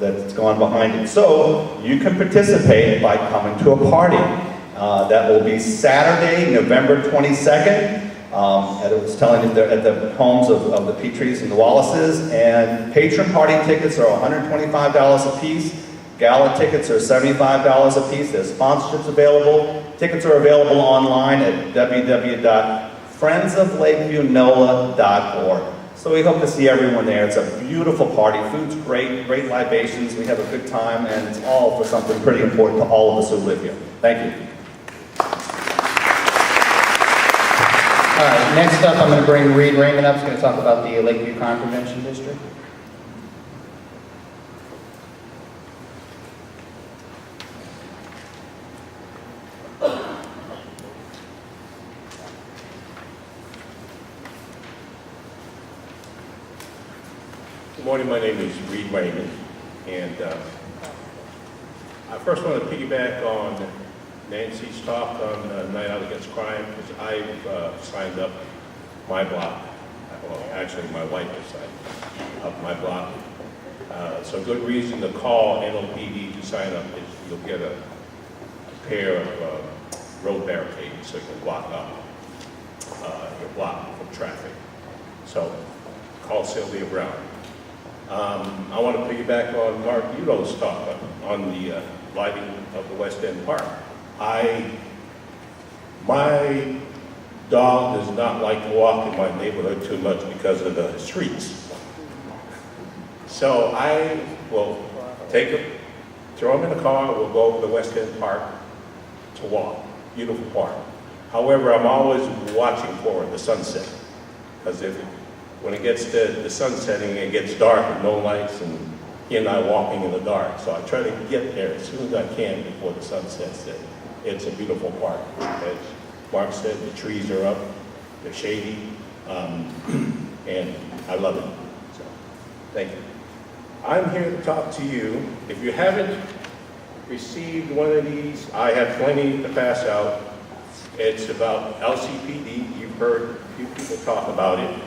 that's gone behind it. So you can participate by coming to a party. That will be Saturday, November 22nd. I was telling you at the homes of the Petries and the Wallaces. And patron party tickets are $125 a piece. Gala tickets are $75 a piece. There's sponsorships available. Tickets are available online at www.friendsoflakeviewnola.org. So we hope to see everyone there. It's a beautiful party. Food's great, great libations. We have a good time, and it's all for something pretty important to all of us who live here. Thank you. All right, next up, I'm going to bring Reed Raymond up. He's going to talk about the Lakeview Crime Prevention District. Good morning, my name is Reed Raymond, and I first want to piggyback on Nancy's talk on Night Out Against Crime, because I've signed up my block. Well, actually, my wife has signed up my block. So a good reason to call NOPD to sign up is you'll get a pair of road barricades so you can block up your block from traffic. So call Sylvia Brown. I want to piggyback on Mark Udo's talk on the lighting of the West End Park. My dog does not like to walk in my neighborhood too much because of the streets. So I will take him, throw him in the car, we'll go over to West End Park to walk. Beautiful park. However, I'm always watching for the sunset, because when it gets to the sun setting, it gets dark and no lights, and he and I walking in the dark. So I try to get there as soon as I can before the sun sets. It's a beautiful park. As Mark said, the trees are up, they're shady, and I love it. So, thank you. I'm here to talk to you. If you haven't received one of these, I have plenty to pass out. It's about LCPD. You've heard a few people talk about it.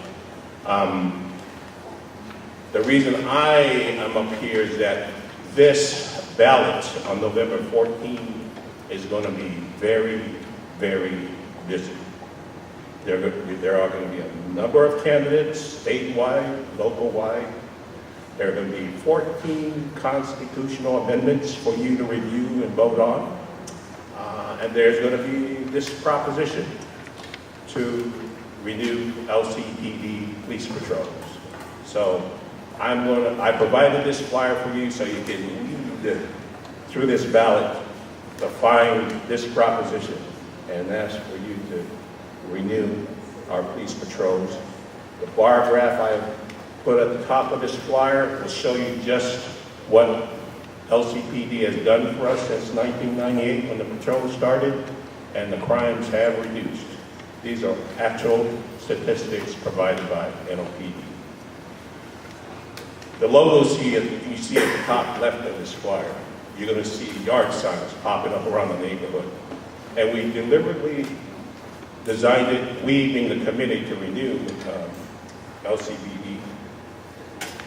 The reason I am up here is that this ballot on November 14th is going to be very, very busy. There are going to be a number of candidates, statewide, local-wide. There are going to be 14 constitutional amendments for you to review and vote on. And there's going to be this proposition to renew LCPD police patrols. So I provided this flyer for you so you can read through this ballot to find this proposition and ask for you to renew our police patrols. The bar graph I put at the top of this flyer will show you just what LCPD has done for us since 1998 when the patrol started, and the crimes have reduced. These are actual statistics provided by NOPD. The logos you see at the top left of this flyer, you're going to see yard signs popping up around the neighborhood. And we deliberately designed it, we being the committee to renew LCPD,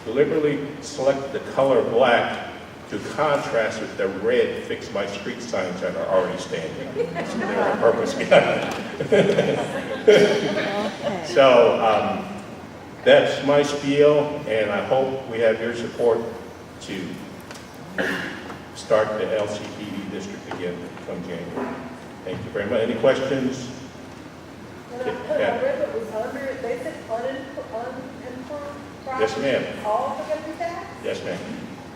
deliberately selected the color black to contrast with the red Fix My Street signs that are already standing. So there's a purpose behind it. So that's my spiel, and I hope we have your support to start the LCPD district again come January. Thank you very much. Any questions? I read it was under, they said unimproved property. Yes, ma'am. All for every tax? Yes, ma'am.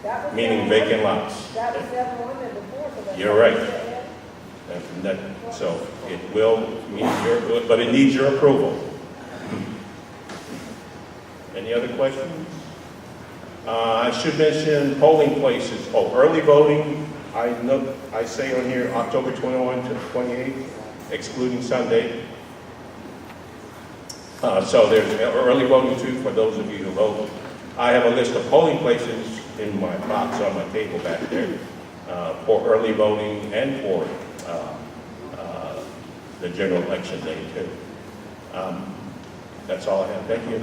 That was Meaning never vacant on- lots. That was never on there before, so that's. You're what right. they said. So it will meet but it needs your approval. Any other questions? I should mention polling places. Oh, early voting, I say on here October 21 to 28, excluding Sunday. So there's early voting too for those of you who vote. I have a list of polling places in my box on my table back there for early voting and for the general election day too. That's all I have. Thank you.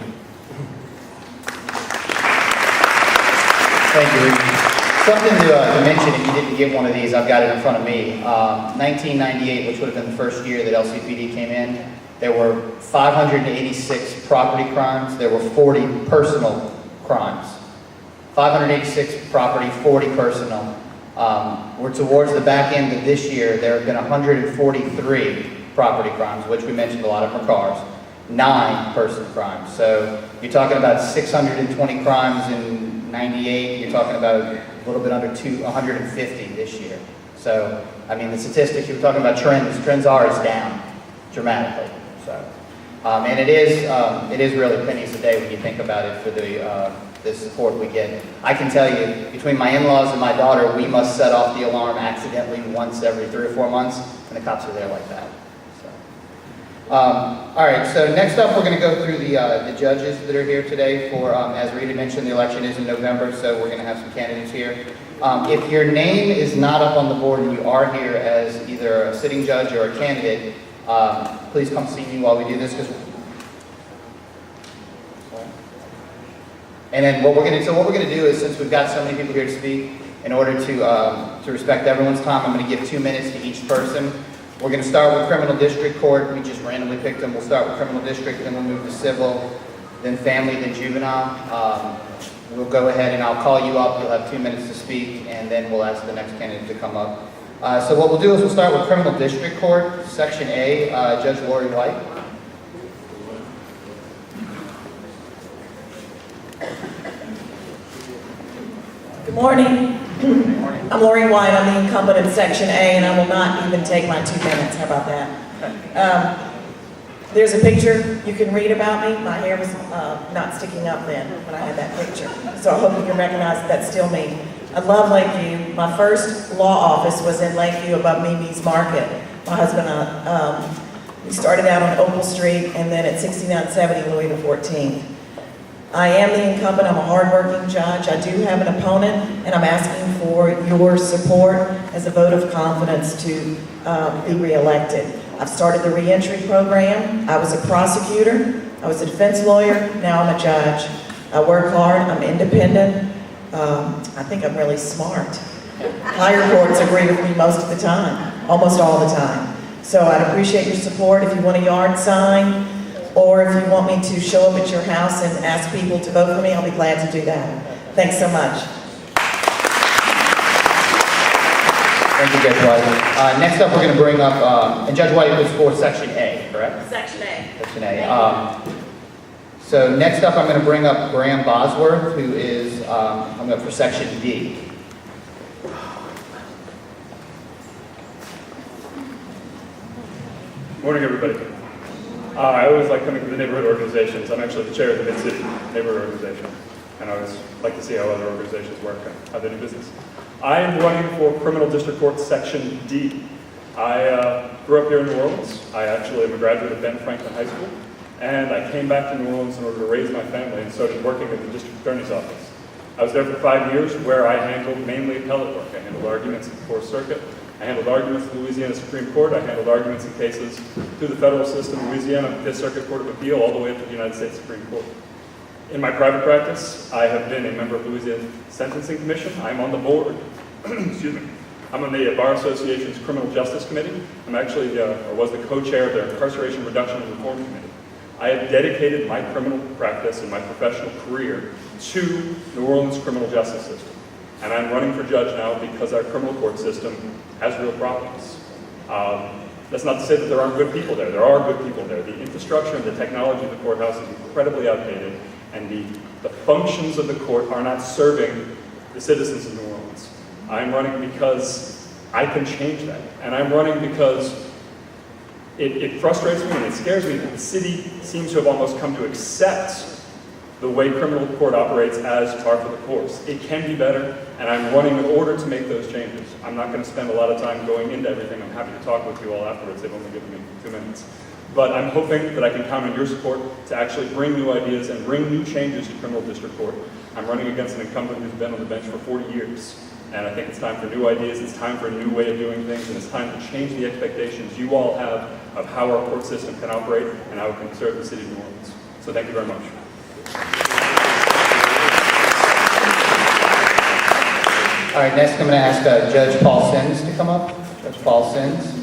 Thank you, Ricky. Something to mention, if you didn't get one of these, I've got it in front of me. 1998, which would have been the first year that LCPD came in, there were 586 property crimes. There were 40 personal crimes. 586 property, 40 personal. We're towards the back end of this year. There have been 143 property crimes, which we mentioned a lot of them are cars. 9 person crimes. So you're talking about 620 crimes in 98. You're talking about a little bit under 150 this year. So, I mean, the statistics, you were talking about trends. Trends are down dramatically. So, and it is really pennies a day when you think about it for the support we get. I can tell you, between my in-laws and my daughter, we must set off the alarm accidentally once every 3 or 4 months, and the cops are there like that. All right, so next up we're going to go through the judges that are here today for, as Rita mentioned, the election is in November, so we're going to have some candidates here. If your name is not up on the board and you are here as either a sitting judge or a candidate, please come see me while we do this. And then what we're going to do is, since we've got so many people here to speak, in order to respect everyone's time, I'm going to give 2 minutes to each person. We're going to start with criminal district court. We just randomly picked them. We'll start with criminal district, then we'll move to civil, then family, then juvenile. We'll go ahead and I'll call you up. You'll have 2 minutes to speak, and then we'll ask the next candidate to come up. So what we'll do is we'll start with criminal district court, section A, Judge Lori White. Good morning. I'm Lori White. I'm the incumbent in Section A, and I will not even take my 2 minutes. How about that? There's a picture you can read about me. My hair was not sticking up then when I had that picture. So I hope you can recognize that's still me. I love Lakeview. My first law office was in Lakeview above Mimi's Market. My husband, we started out on Opal Street and then at 6970 Louis XIV. I am the incumbent. I'm a hardworking judge. I do have an opponent, and I'm asking for your support as a vote of confidence to be reelected. I've started the reentry program. I was a prosecutor. I was a defense lawyer. Now I'm a judge. I work hard. I'm independent. I think I'm really smart. Higher courts agree with me most of the time, almost all the time. So I'd appreciate your support. If you want a yard sign, or if you want me to show up at your house and ask people to vote for me, I'll be glad to do that. Thanks so much. Thank you, Judge White. Next up, we're going to bring up, and Judge White was for Section A, correct? Section A. Section A. So next up, I'm going to bring up Graham Bosworth, who is coming up for Section D. Morning, everybody. I always like coming to the neighborhood organizations. I'm actually the chair of the Mid-City Neighborhood Organization, and I always like to see how other organizations work and how they do business. I am running for Criminal District Court Section D. I grew up here in New Orleans. I actually am a graduate of Ben Franklin High School, and I came back to New Orleans in order to raise my family and started working at the District Attorney's Office. I was there for 5 years, where I handled mainly appellate work. I handled arguments in the Fourth Circuit. I handled arguments in the Louisiana Supreme Court. I handled arguments in cases through the federal system, Louisiana Fifth Circuit Court of Appeal, all the way up to the United States Supreme Court. In my private practice, I have been a member of Louisiana Sentencing Commission. I'm on the board. Excuse me. I'm on the Bar Association's Criminal Justice Committee. I'm actually, or was the co-chair of their Incarceration Reduction and Reform Committee. I have dedicated my criminal practice and my professional career to New Orleans' criminal justice system. And I'm running for judge now because our criminal court system has real problems. That's not to say that there aren't good people there. There are good people there. The infrastructure and the technology of the courthouse is incredibly outdated, and the functions of the court are not serving the citizens of New Orleans. I'm running because I can change that. And I'm running because it frustrates me and it scares me that the city seems to have almost come to accept the way criminal court operates as par for the course. It can be better, and I'm running in order to make those changes. I'm not going to spend a lot of time going into everything. I'm happy to talk with you all afterwards. They've only given me 2 minutes. But I'm hoping that I can count on your support to actually bring new ideas and bring new changes to criminal district court. I'm running against an incumbent who's been on the bench for 40 years. And I think it's time for new ideas, it's time for a new way of doing things, and it's time to change the expectations you all have of how our court system can operate and how it can serve the city of New Orleans. So thank you very much. All right, next I'm going to ask Judge Paul Sims to come up. Judge Paul Sims.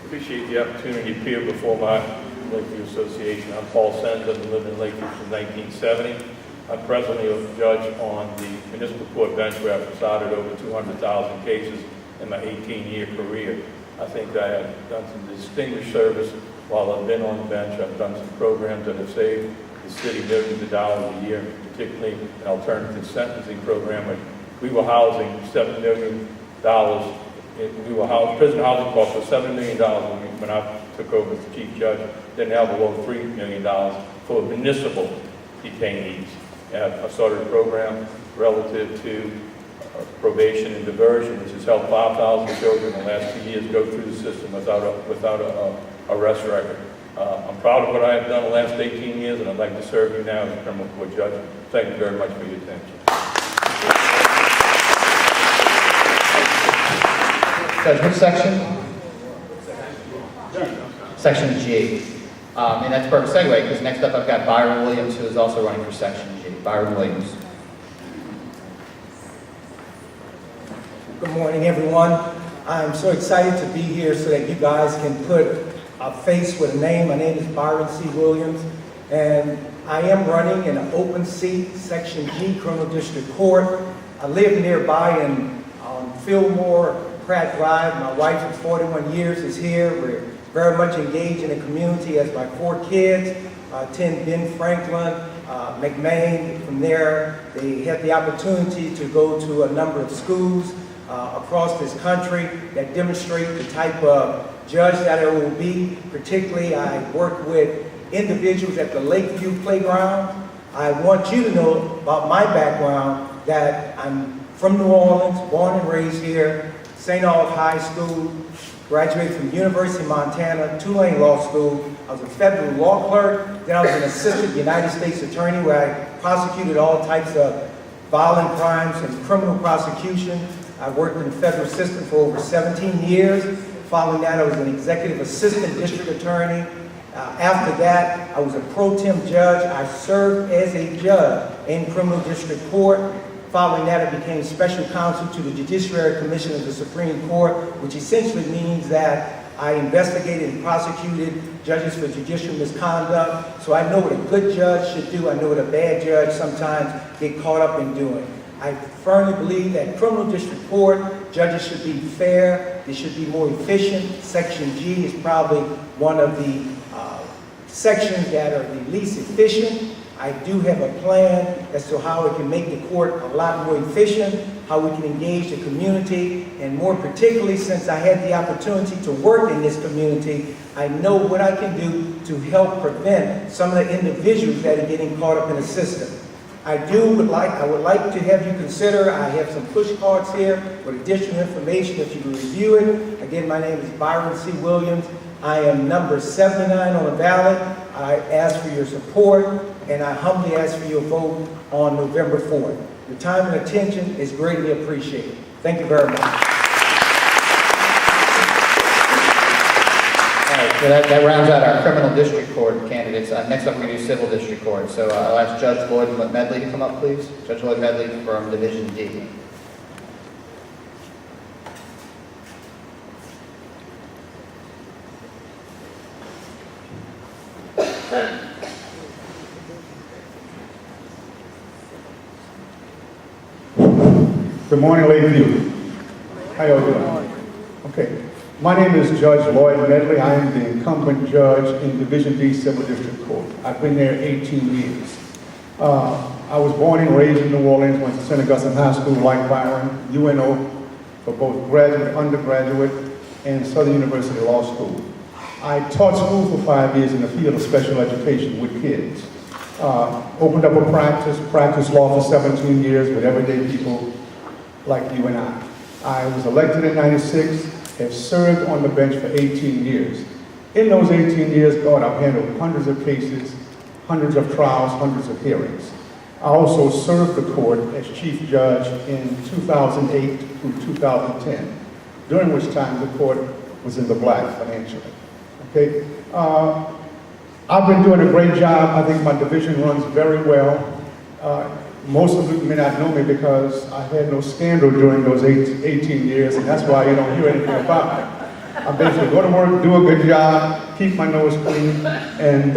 Appreciate the opportunity to appear before my Lakeview Association. I'm Paul Sims. I've been living in Lakeview since 1970. I'm presently a judge on the municipal court bench where I've presided over 200,000 cases in my 18-year career. I think I have done some distinguished service while I've been on the bench. I've done some programs that have saved the city millions of dollars a year, particularly an alternative sentencing program. We were housing $7 million. Prison housing costs were $7 million when I took over as the chief judge. Then now below $3 million for municipal detainees. I started a program relative to probation and diversion, which has helped 5,000 children in the last 2 years go through the system without a arrest record. I'm proud of what I have done the last 18 years, and I'd like to serve you now as a criminal court judge. Thank you very much for your attention. Judge, which section? Section G. And that's a perfect segue, because next up I've got Byron Williams, who is also running for Section G. Byron Williams. Good morning, everyone. I'm so excited to be here so that you guys can put a face with a name. My name is Byron C. Williams, and I am running in an open seat, Section G, Criminal District Court. I live nearby in Fillmore, Pratt Drive. My wife of 41 years is here. We're very much engaged in the community as my 4 kids attend Ben Franklin, McMain. From there, they had the opportunity to go to a number of schools across this country that demonstrate the type of judge that I will be. Particularly, I work with individuals at the Lakeview Playground. I want you to know about my background, that I'm from New Orleans, born and raised here, St. Aug High School, graduated from University of Montana, Tulane Law School. I was a federal law clerk. Then I was an assistant United States attorney where I prosecuted all types of violent crimes and criminal prosecution. I worked in the federal system for over 17 years. Following that, I was an executive assistant district attorney. After that, I was a pro tem judge. I served as a judge in criminal district court. Following that, I became special counsel to the Judiciary Commission of the Supreme Court, which essentially means that I investigated and prosecuted judges for judicial misconduct. So I know what a good judge should do. I know what a bad judge sometimes get caught up in doing. I firmly believe that criminal district court judges should be fair. They should be more efficient. Section G is probably one of the sections that are the least efficient. I do have a plan as to how we can make the court a lot more efficient, how we can engage the community, and more particularly, since I had the opportunity to work in this community, I know what I can do to help prevent some of the individuals that are getting caught up in the system. I would like to have you consider, I have some push cards here with additional information if you can review it. Again, my name is Byron C. Williams. I am number 79 on the ballot. I ask for your support, and I humbly ask for your vote on November 4th. Your time and attention is greatly appreciated. Thank you very much. All right, so that rounds out our criminal district court candidates. Next up, we're going to do civil district court. So I'll ask Judge Lloyd Medley to come up, please. Judge Lloyd Medley from Division D. Good morning, Lakeview. How y'all doing? Okay. My name is Judge Lloyd Medley. I am the incumbent judge in Division D Civil District Court. I've been there 18 years. I was born and raised in New Orleans, went to St. Augustine High School, like Byron, UNO, for both graduate, undergraduate, and Southern University Law School. I taught school for 5 years in the field of special education with kids. Opened up a practiced law for 17 years with everyday people like you and I. I was elected in '96, have served on the bench for 18 years. In those 18 years, God, I've handled hundreds of cases, hundreds of trials, hundreds of hearings. I also served the court as chief judge in 2008 through 2010, during which time the court was in the black financially. Okay? I've been doing a great job. I think my division runs very well. Most of you may not know me because I had no scandal during those 18 years, and that's why you don't hear anything about me. I basically go to work, do a good job, keep my nose clean, and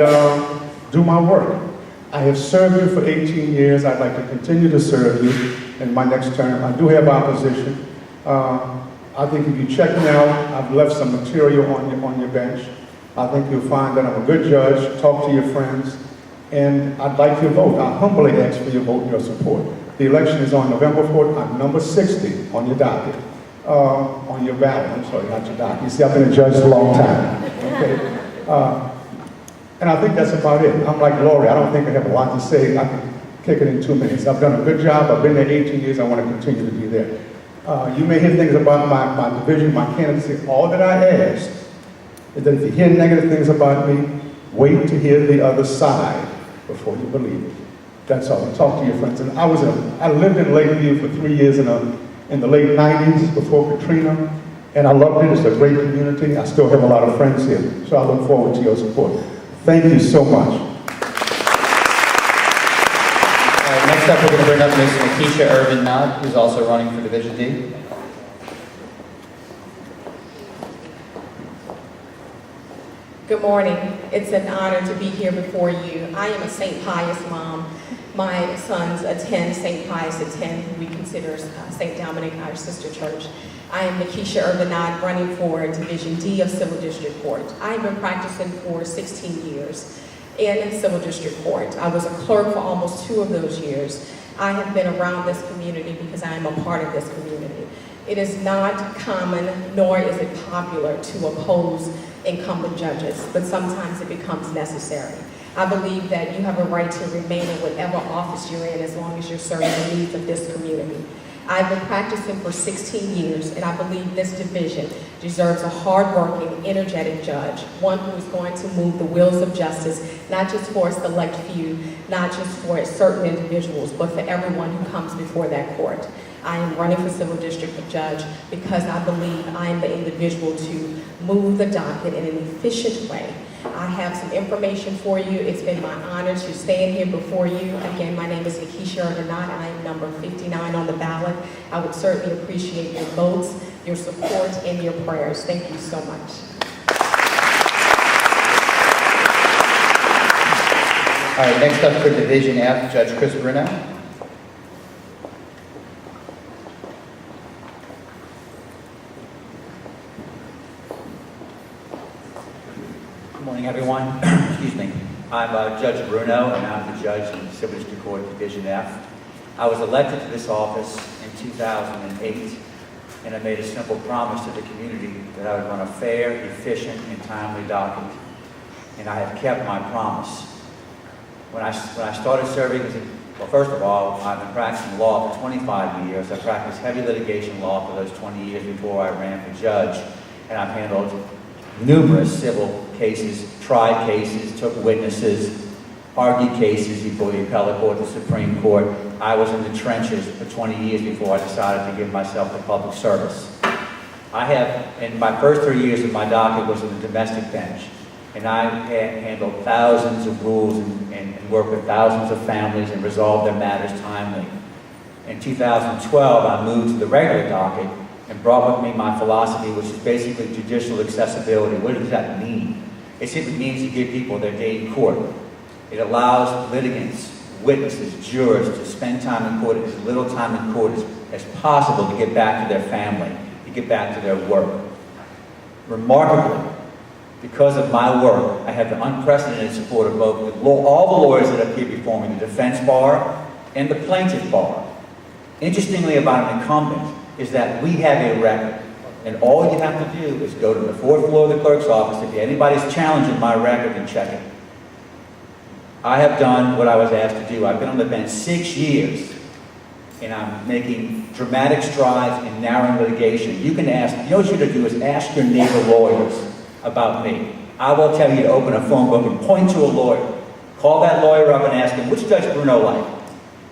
do my work. I have served you for 18 years. I'd like to continue to serve you in my next term. I do have opposition. I think if you check me out, I've left some material on your bench. I think you'll find that I'm a good judge. Talk to your friends. And I'd like your vote. I humbly ask for your vote and your support. The election is on November 4th. I'm number 60 on your docket, on your ballot. I'm sorry, not your docket. You see, I've been a judge a long time. Okay? And I think that's about it. I'm like Lori. I don't think I have a lot to say. I can kick it in 2 minutes. I've done a good job. I've been there 18 years. I want to continue to be there. You may hear things about my division, my candidacy. All that I ask is that if you hear negative things about me, wait to hear the other side before you believe it. That's all. Talk to your friends. And I lived in Lakeview for 3 years in the late 90s before Katrina, and I loved it. It's a great community. I still have a lot of friends here, so I look forward to your support. Thank you so much. Next up, we're going to bring up Ms. Nakisha Irvin-Knott, who's also running for Division D. Good morning. It's an honor to be here before you. I am a St. Pius mom. My sons attend St. Pius X, we consider St. Dominic our sister church. I am Nakisha Irvin-Knott, running for Division D of Civil District Court. I've been practicing for 16 years in Civil District Court. I was a clerk for almost 2 of those years. I have been around this community because I am a part of this community. It is not common, nor is it popular to oppose incumbent judges, but sometimes it becomes necessary. I believe that you have a right to remain in whatever office you're in as long as you're serving the needs of this community. I've been practicing for 16 years, and I believe this division deserves a hardworking, energetic judge, one who is going to move the wheels of justice, not just for a select few, not just for certain individuals, but for everyone who comes before that court. I am running for Civil District Judge because I believe I am the individual to move the docket in an efficient way I have some information for you. It's been my honor to stand here before you. Again, my name is Lakeisha Argonaut. I am number 59 on the ballot. I would certainly appreciate your votes, your support, and your prayers. Thank you so much. All right, next up for Division F, Judge Chris Bruno. Good morning, everyone. Excuse me. I'm Judge Bruno, and I'm the judge in the Civil District Court Division F. I was elected to this office in 2008, and I made a simple promise to the community that I would run a fair, efficient, and timely docket, and I have kept my promise. When I started serving well, first of all, I've been practicing law for 25 years. I practiced heavy litigation law for those 20 years before I ran for judge, and I've handled numerous civil cases, tried cases, took witnesses, argued cases before the appellate court, the Supreme Court. I was in the trenches for 20 years before I decided to give myself to public service. I have, in my first 3 years of my docket was in the domestic bench, and I handled thousands of rules and worked with thousands of families and resolved their matters timely. In 2012, I moved to the regular docket and brought with me my philosophy, which is basically judicial accessibility. What does that mean? It simply means to give people their day in court. It allows litigants, witnesses, jurors to spend time in court, as little time in court as possible, to get back to their family, to get back to their work. Remarkably, because of my work, I have the unprecedented support of both all the lawyers that appear before me, the defense bar and the plaintiff bar. Interestingly about an incumbent is that we have a record, and all you have to do is go to the fourth floor of the clerk's office. If anybody's challenging my record, and check it. I have done what I was asked to do. I've been on the bench 6 years, and I'm making dramatic strides in narrowing litigation. You can ask, you know what you're going to do is ask your neighbor lawyers about me. I will tell you to open a phone book and point to a lawyer. Call that lawyer up and ask him, which Judge Bruno like?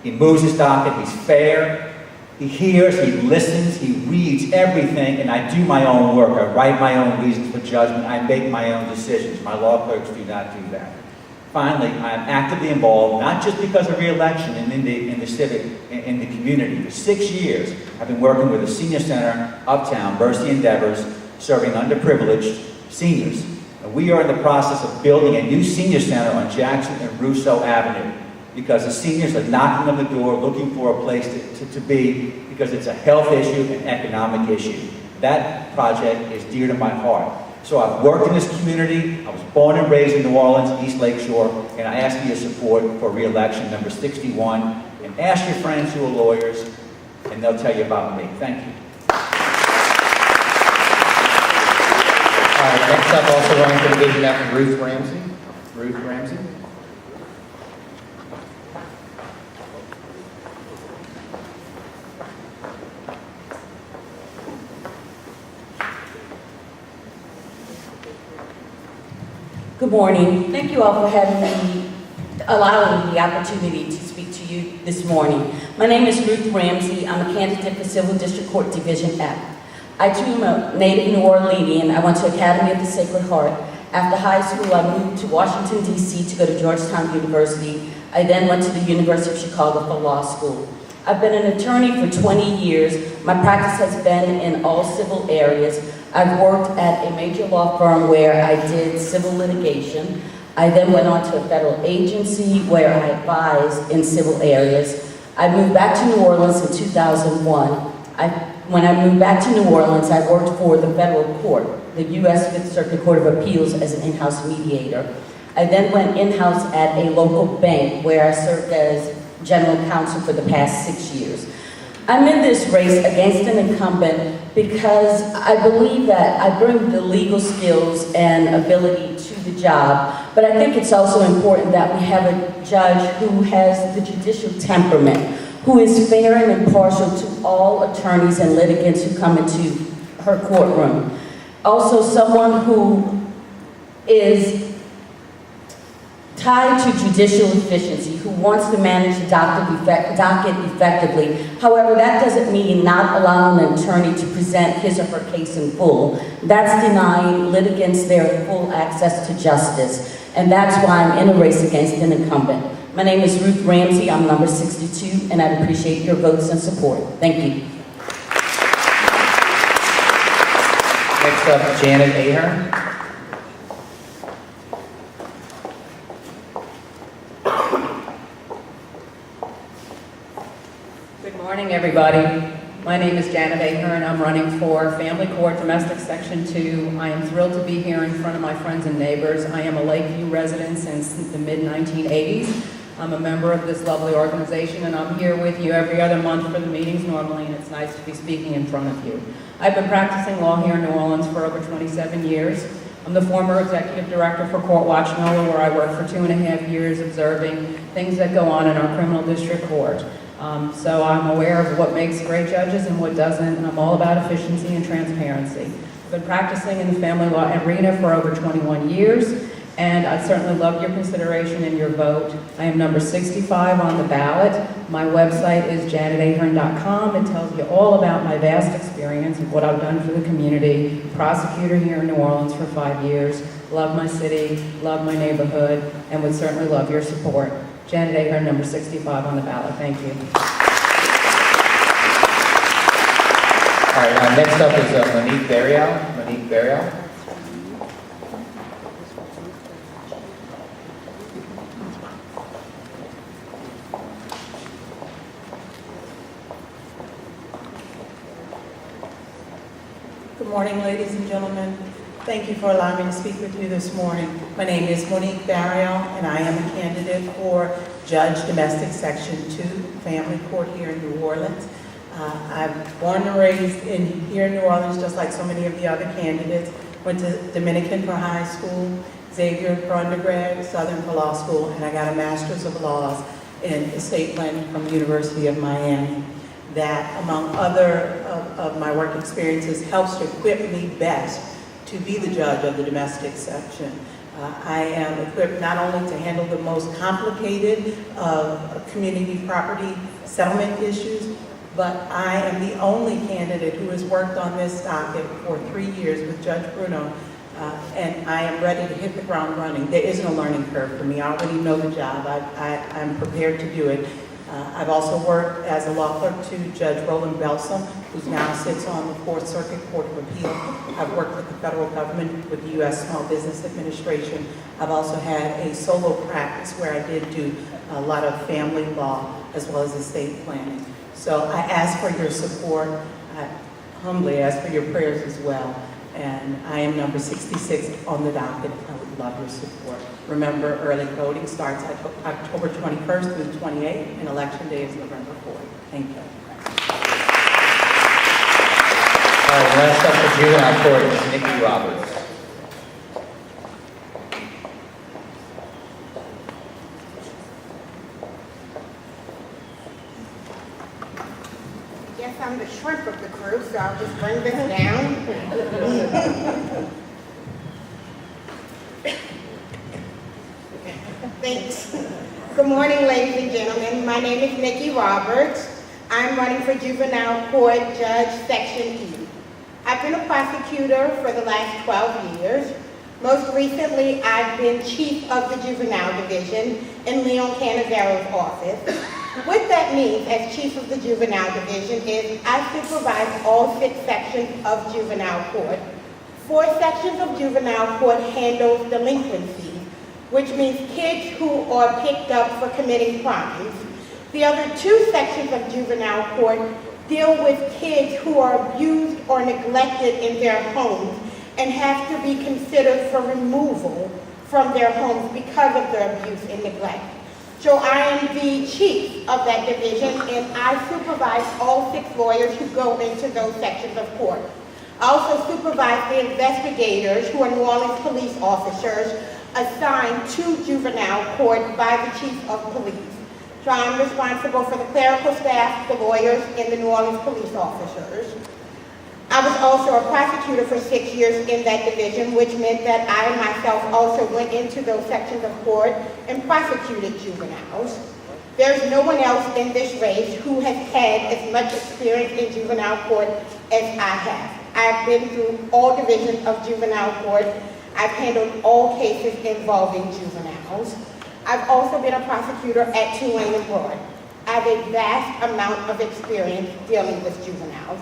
He moves his docket, he's fair, he hears, he listens, he reads everything, and I do my own work. I write my own reasons for judgment, I make my own decisions. My law clerks do not do that. Finally, I'm actively involved, not just because of re-election and in the community. For 6 years, I've been working with a senior center, Uptown, Mercy Endeavors, serving underprivileged seniors. And we are in the process of building a new senior center on Jackson and Rousseau Avenue, because the seniors are knocking on the door looking for a place to be, because it's a health issue and economic issue. That project is dear to my heart. So I've worked in this community. I was born and raised in New Orleans, East Lakeshore, and I ask for your support for re-election number 61. And ask your friends who are lawyers, and they'll tell you about me. Thank you. All right, next up, also running for Division F, Ruth Ramsey. Ruth Ramsey. Good morning. Thank you all for allowing me the opportunity to speak to you this morning. My name is Ruth Ramsey. I'm a candidate for Civil District Court Division F. I too am a native New Orleanian. I went to Academy of the Sacred Heart. After high school, I moved to Washington, D.C. to go to Georgetown University. I then went to the University of Chicago for law school. I've been an attorney for 20 years. My practice has been in all civil areas. I've worked at a major law firm where I did civil litigation. I then went on to a federal agency where I advised in civil areas. I moved back to New Orleans in 2001. When I moved back to New Orleans, I worked for the federal court, the U.S. Fifth Circuit Court of Appeals, as an in-house mediator. I then went in-house at a local bank where I served as general counsel for the past 6 years. I'm in this race against an incumbent because I believe that I bring the legal skills and ability to the job, but I think it's also important that we have a judge who has the judicial temperament, who is fair and impartial to all attorneys and litigants who come into her courtroom. Also someone who is tied to judicial efficiency, who wants to manage the docket effectively. However, that doesn't mean not allowing an attorney to present his or her case in full. That's denying litigants their full access to justice. And that's why I'm in a race against an incumbent. My name is Ruth Ramsey, I'm number 62, and I'd appreciate your votes and support. Thank you. Next up, Janet Ahern. Good morning, everybody. My name is Janet Ahern. I'm running for Family Court Domestic Section 2. I am thrilled to be here in front of my friends and neighbors. I am a Lakeview resident since the mid-1980s. I'm a member of this lovely organization, and I'm here with you every other month for the meetings normally, and it's nice to be speaking in front of you. I've been practicing law here in New Orleans for over 27 years. I'm the former executive director for Court Watch NOLA, where I worked for 2.5 years observing things that go on in our criminal district court. So I'm aware of what makes great judges and what doesn't, and I'm all about efficiency and transparency. I've been practicing in the family law arena for over 21 years, and I'd certainly love your consideration and your vote. I am number 65 on the ballot. My website is janetahern.com. It tells you all about my vast experience and what I've done for the community. Prosecutor here in New Orleans for 5 years. Love my city, love my neighborhood, and would certainly love your support. Janet Ahern, number 65 on the ballot. Thank you. All right, next up is Monique Burial. Monique Burial. Good morning, ladies and gentlemen. Thank you for allowing me to speak with you this morning. My name is Monique Burial, and I am a candidate for Judge Domestic Section 2, Family Court here in New Orleans. I'm born and raised here in New Orleans, just like so many of the other candidates. Went to Dominican for high school, Xavier for undergrad, Southern for law school, and I got a Master's of Laws in estate planning from the University of Miami. That, among other of my work experiences, helps to equip me best to be the judge of the domestic section. I am equipped not only to handle the most complicated community property settlement issues, but I am the only candidate who has worked on this docket for 3 years with Judge Bruno, and I am ready to hit the ground running. There is no learning curve for me. I already know the job. I'm prepared to do it. I've also worked as a law clerk to Judge Roland Belsom, who now sits on the Fourth Circuit Court of Appeal. I've worked with the federal government, with the U.S. Small Business Administration. I've also had a solo practice where I did do a lot of family law as well as estate planning. So I ask for your support. I humbly ask for your prayers as well. And I am number 66 on the docket. I would love your support. Remember, early voting starts October 21st through 28th, and Election Day is November 4th. Thank you. All right, last up for juvenile court is Nikki Roberts. Yes, I'm the shrimp of the crew, so I'll just bring this down. Thanks. Good morning, ladies and gentlemen. My name is Nikki Roberts. I'm running for Juvenile Court Judge Section E. I've been a prosecutor for the last 12 years. Most recently, I've been chief of the Juvenile Division in Leon Canavero's office. What that means as chief of the Juvenile Division is I supervise all 6 sections of Juvenile Court. 4 sections of Juvenile Court handles delinquencies, which means kids who are picked up for committing crimes. The other 2 sections of Juvenile Court deal with kids who are abused or neglected in their homes and have to be considered for removal from their homes because of their abuse and neglect. So I am the chief of that division, and I supervise all 6 lawyers who go into those sections of court. I also supervise the investigators who are New Orleans police officers assigned to juvenile court by the chief of police. So I'm responsible for the clerical staff, the lawyers, and the New Orleans police officers. I I was also a prosecutor for 6 years in that division, which meant that I myself also went into those sections of court and prosecuted juveniles. There's no one else in this race who has had as much experience in juvenile court as I have. I've been through all divisions of juvenile court. I've handled all cases involving juveniles. I've also been a prosecutor at Tulane and Broad. I have a vast amount of experience dealing with juveniles.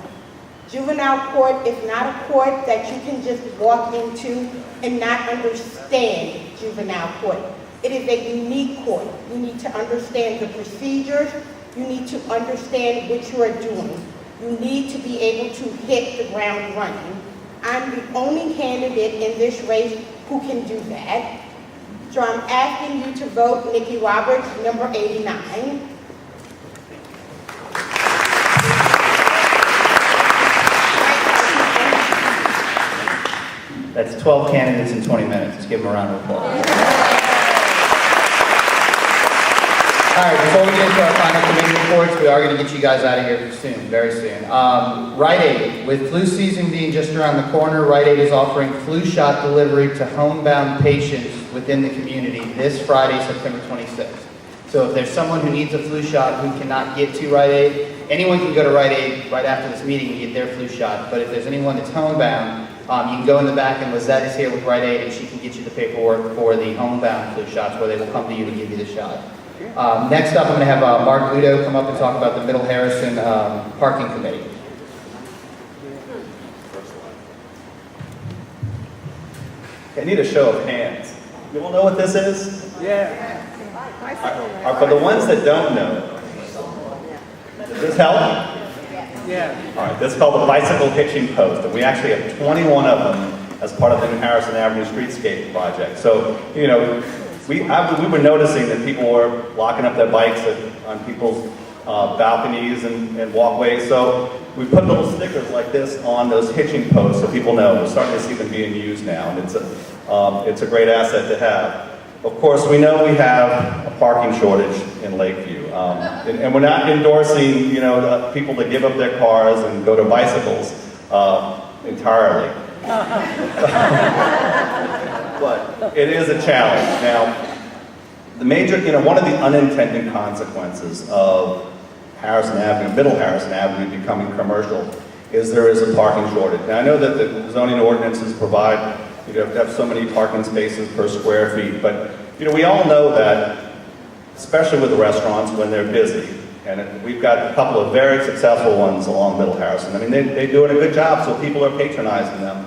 Juvenile court is not a court that you can just walk into and not understand juvenile court. It is a unique court. You need to understand the procedures. You need to understand what you are doing. You need to be able to hit the ground running. I'm the only candidate in this race who can do that. So I'm asking you to vote Nikki Roberts, number 89. That's 12 candidates in 20 minutes. Let's give them a round of applause. All right, before we get into our final committee reports, we are going to get you guys out of here soon, very soon. Rite Aid, with flu season being just around the corner, Rite Aid is offering flu shot delivery to homebound patients within the community this Friday, September 26th. So if there's someone who needs a flu shot who cannot get to Rite Aid, anyone can go to Rite Aid right after this meeting and get their flu shot. But if there's anyone that's homebound, you can go in the back, and Lizette is here with Rite Aid, and she can get you the paperwork for the homebound flu shots, where they will come to you and give you the shot. Next up, I'm going to have Mark Ludo come up and talk about the Middle Harrison Parking Committee. I need a show of hands. You all know what this is? Yeah. For the ones that don't know, does this help? Yeah. All right, this is called the bicycle hitching post, and we actually have 21 of them as part of the New Harrison Avenue Streetscape project. So, you know, we were noticing that people were locking up their bikes on people's balconies and walkways. So we put little stickers like this on those hitching posts so people know. We're starting to see them being used now, and it's a great asset to have. Of course, we know we have a parking shortage in Lakeview, and we're not endorsing, you know, people to give up their cars and go to bicycles entirely. But it is a challenge. Now, the major, you know, one of the unintended consequences of Harrison Avenue, Middle Harrison Avenue becoming commercial is there is a parking shortage. Now, I know that the zoning ordinances provide you have to have so many parking spaces per square feet, but you know, we all know that, especially with the restaurants when they're busy, and we've got a couple of very successful ones along Middle Harrison. I mean, they're doing a good job, so people are patronizing them.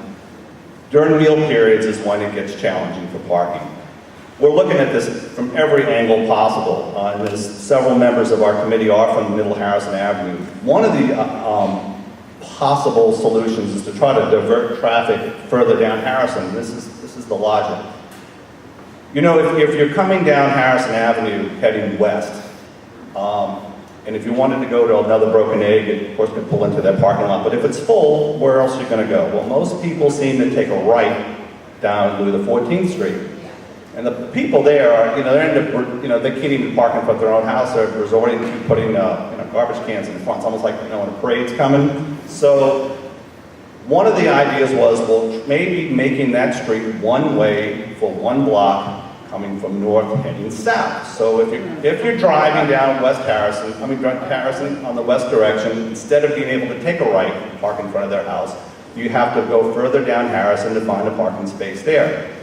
During meal periods is when it gets challenging for parking. We're looking at this from every angle possible, and there's several members of our committee are from Middle Harrison Avenue. One of the possible solutions is to try to divert traffic further down Harrison. This is the logic. You know, if you're coming down Harrison Avenue heading west, and if you wanted to go to another Broken Egg, you, of course, could pull into that parking lot. But if it's full, where else are you going to go? Well, most people seem to take a right down Louis the 14th Street. And the people there are, you know, they can't even park in front of their own house. They're resorting to putting, garbage cans in front. It's almost like, you know, when a parade's coming. So one of the ideas was, well, maybe making that street one way for one block coming from north heading south. So if you're driving down Harrison on the west direction, instead of being able to take a right and park in front of their house, you have to go further down Harrison to find a parking space there.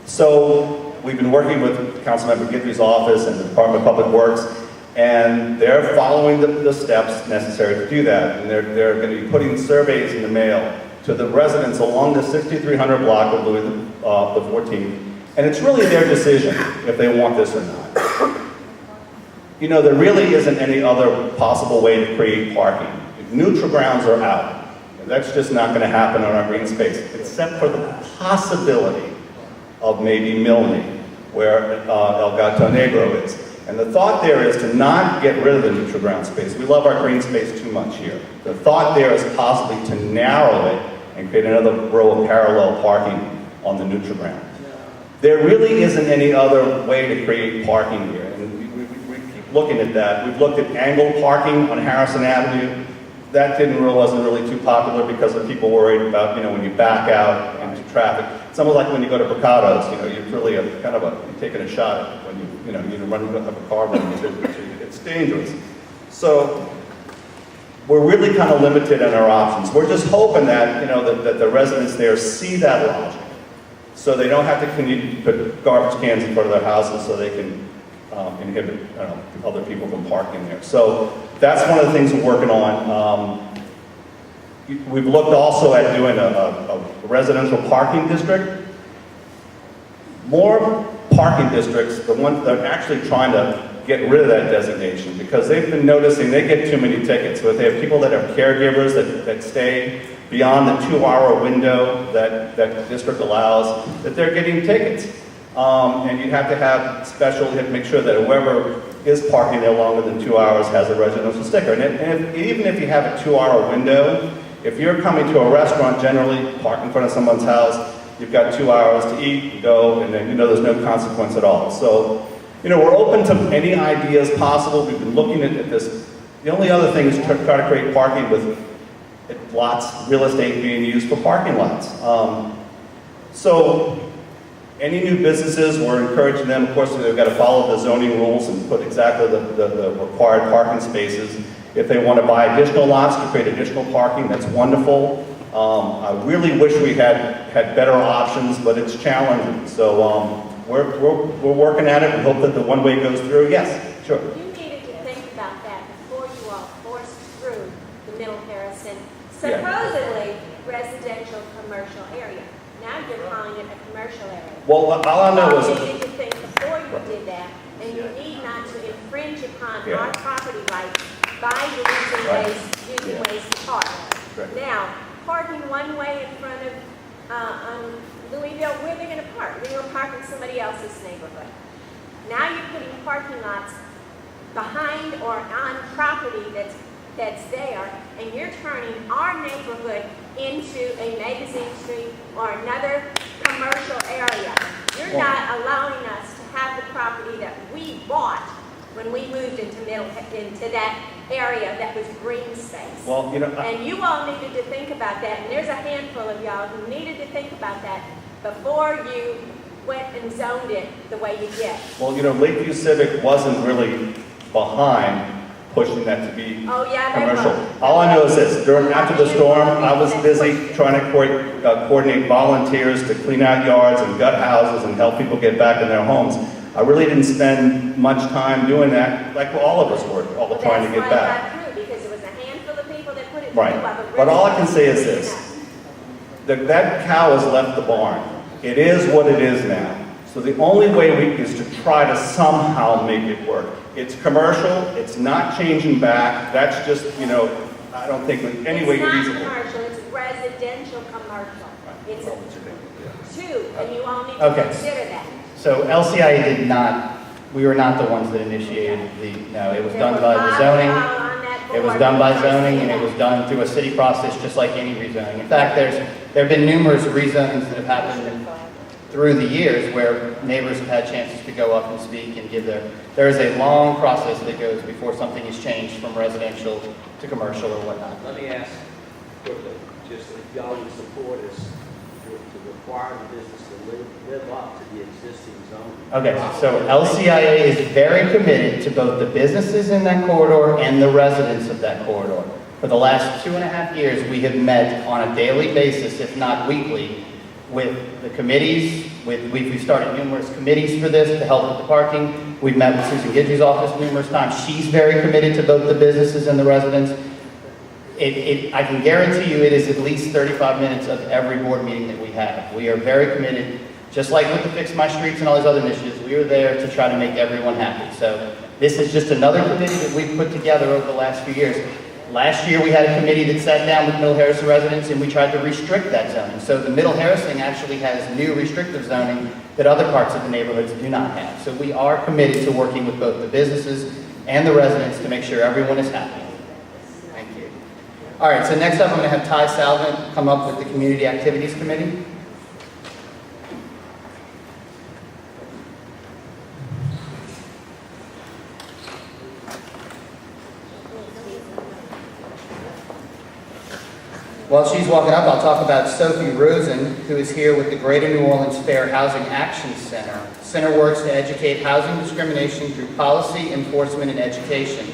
So we've been working with Councilmember Guidry's office and the Department of Public Works, and they're following the steps necessary to do that. And they're going to be putting surveys in the mail to the residents along the 6300 block of Louis the 14th. And it's really their decision if they want this or not. You know, there really isn't any other possible way to create parking. Neutral grounds are out. That's just not going to happen on our green space, except for the possibility of maybe Milne, where El Gato Negro is. And the thought there is to not get rid of the neutral ground space. We love our green space too much here. The thought there is possibly to narrow it and create another row of parallel parking on the neutral ground. There really isn't any other way to create parking here. And we keep looking at that. We've looked at angled parking on Harrison Avenue. wasn't really too popular because of people worried about, when you back out into traffic. It's almost like when you go to Brocado's, you're really you're taking a shot when you run up a car running into it. It's dangerous. So we're really kind of limited in our options. We're just hoping that, that the residents there see that logic. So they don't have to continue to put garbage cans in front of their houses so they can inhibit other people from parking there. So that's one of the things we're working on. We've looked also at doing a residential parking district. More parking districts, the ones that are actually trying to get rid of that designation because they've been noticing they get too many tickets. So if they have people that are caregivers that stay beyond the 2-hour window that the district allows, that they're getting tickets. And you have to make sure that whoever is parking there longer than 2 hours has a residential sticker. And even if you have a 2-hour window, if you're coming to a restaurant, generally park in front of someone's house, you've got 2 hours to eat, you go, and then there's no consequence at all. So, we're open to any ideas possible. We've been looking at this. The only other thing is to try to create parking with real estate being used for parking lots. So any new businesses, we're encouraging them, of course, they've got to follow the zoning rules and put exactly the required parking spaces. If they want to buy additional lots to create additional parking, that's wonderful. I really wish we had better options, but it's challenging. So we're working at it. We hope that the one-way goes through. Yes, sure. You needed to think about that before you all forced through the Middle Harrison, supposedly residential commercial area. Now you're calling it a commercial area. Well, all I know is... You needed to think before you did that, and you need not to infringe upon our property rights by using ways to park. Right. Now, parking one way in front of Louisville, where they're going to park? They're going to park in somebody else's neighborhood. Now you're putting parking lots behind or on property that's there, and you're turning our neighborhood into a magazine street or another commercial area. You're not allowing us to have the property that we bought when we moved into that area that was green space. Well, and you all needed to think about that, and there's a handful of y'all who needed to think about that before you went and zoned it the way you did. Well, Lakeview Civic wasn't really behind pushing that to be commercial. All I know is this, after the storm, I was busy trying to coordinate volunteers to clean out yards and gut houses and help people get back in their homes. I really didn't spend much time doing that, like all of us were, trying to get back. That's true, because it was a handful of people that put it Right. through. But all I can say is this, that cow has left the barn. It is what it is now. So the only way is to try to somehow make it work. It's commercial, it's not changing back, that's just, I don't think in any way feasible. It's not commercial, it's residential commercial. It's two, and you all need to consider that. So LCIA did not, we were not the ones that initiated it was done by the zoning. It was done by zoning, and it was done through a city process just like any rezoning. In fact, there have been numerous rezonings that have happened through the years where neighbors have had chances to go up and speak and give there is a long process that goes before something is changed from residential to commercial or whatnot. Let me ask quickly, just if y'all would support us to require the business to live up to the existing zoning. Okay, so LCIA is very committed to both the businesses in that corridor and the residents of that corridor. For the last 2.5 years, we have met on a daily basis, if not weekly, with the committees. We've started numerous committees for this to help with the parking. We've met with Susan Gidgey's office numerous times. She's very committed to both the businesses and the residents. I can guarantee you it is at least 35 minutes of every board meeting that we have. We are very committed, just like with the Fix My Streets and all these other initiatives, we are there to try to make everyone happy. So this is just another committee that we've put together over the last few years. Last year we had a committee that sat down with Middle Harrison residents and we tried to restrict that zoning. So the Middle Harrison actually has new restrictive zoning that other parts of the neighborhoods do not have. So we are committed to working with both the businesses and the residents to make sure everyone is happy. Thank you. All right, so next up I'm going to have Ty Salvant come up with the Community Activities Committee. While she's walking up, I'll talk about Sophie Rosen, who is here with the Greater New Orleans Fair Housing Action Center. The center works to educate housing discrimination through policy, enforcement, and education.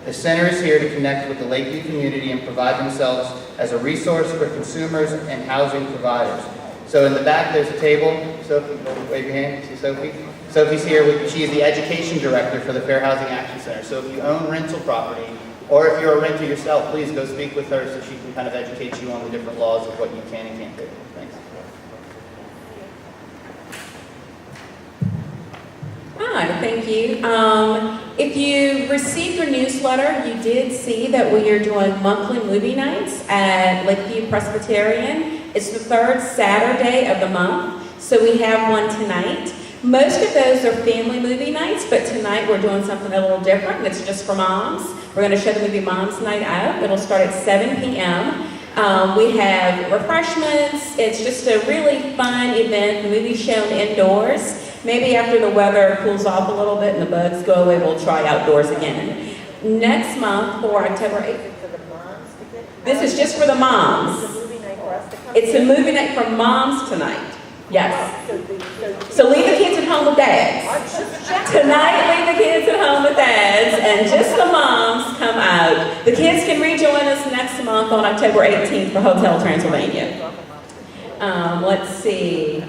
The center is here to connect with the Lakeview community and provide themselves as a resource for consumers and housing providers. So in the back, there's a table. Sophie, wave your hand. See Sophie? Sophie's here. She is the education director for the Fair Housing Action Center. So if you own rental property, or if you're a renter yourself, please go speak with her so she can kind of educate you on the different laws of what you can and can't do. Thanks. Hi, thank you. If you received your newsletter, you did see that we are doing monthly movie nights at Lakeview Presbyterian. It's the third Saturday of the month, so we have one tonight. Most of those are family movie nights, but tonight we're doing something a little different, and it's just for moms. We're going to show the movie Mom's Night Out. It'll start at 7 p.m. We have refreshments. It's just a really fun event. The movie's shown indoors. Maybe after the weather cools off a little bit and the bugs go away, we'll try outdoors again. Next month, for October 8th, this is just for the moms. It's a movie night for moms tonight. Yes. So leave the kids at home with dads. Tonight, leave the kids at home with dads, and just the moms come out. The kids can rejoin us next month on October 18th for Hotel Transylvania. Let's see.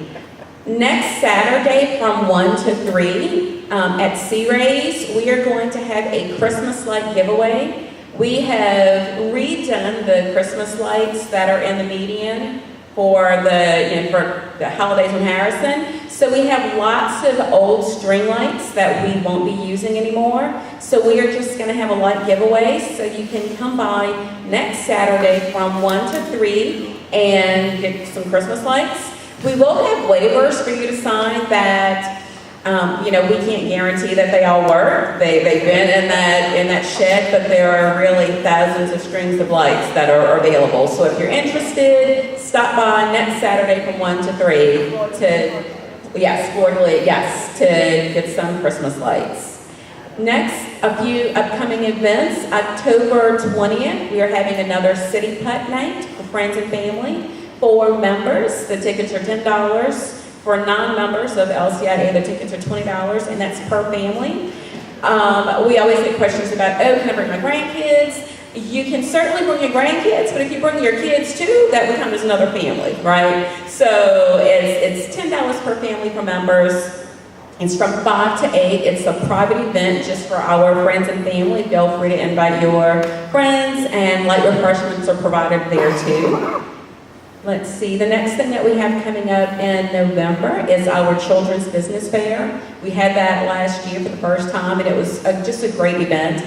Next Saturday from 1 to 3 at Sea Rays, we are going to have a Christmas light giveaway. We have redone the Christmas lights that are in the median for the holidays in Harrison. So we have lots of old string lights that we won't be using anymore. So we are just going to have a light giveaway. So you can come by next Saturday from 1 to 3 and get some Christmas lights. We will have waivers for you to sign that, we can't guarantee that they all work. They've been in that shed, but there are really thousands of strings of lights that are available. So if you're interested, stop by next Saturday from 1 to 3 to get some Christmas lights. Next, a few upcoming events. October 20th, we are having another City Putt Night for friends and family. For members, the tickets are $10. For non-members of LCIA, the tickets are $20, and that's per family. We always get questions about, can I bring my grandkids? You can certainly bring your grandkids, but if you bring your kids too, that becomes another family, right? So it's $10 per family for members. It's from 5 to 8. It's a private event just for our friends and family. Feel free to invite your friends, and light refreshments are provided there too. Let's see, the next thing that we have coming up in November is our Children's Business Fair. We had that last year for the first time, and it was just a great event.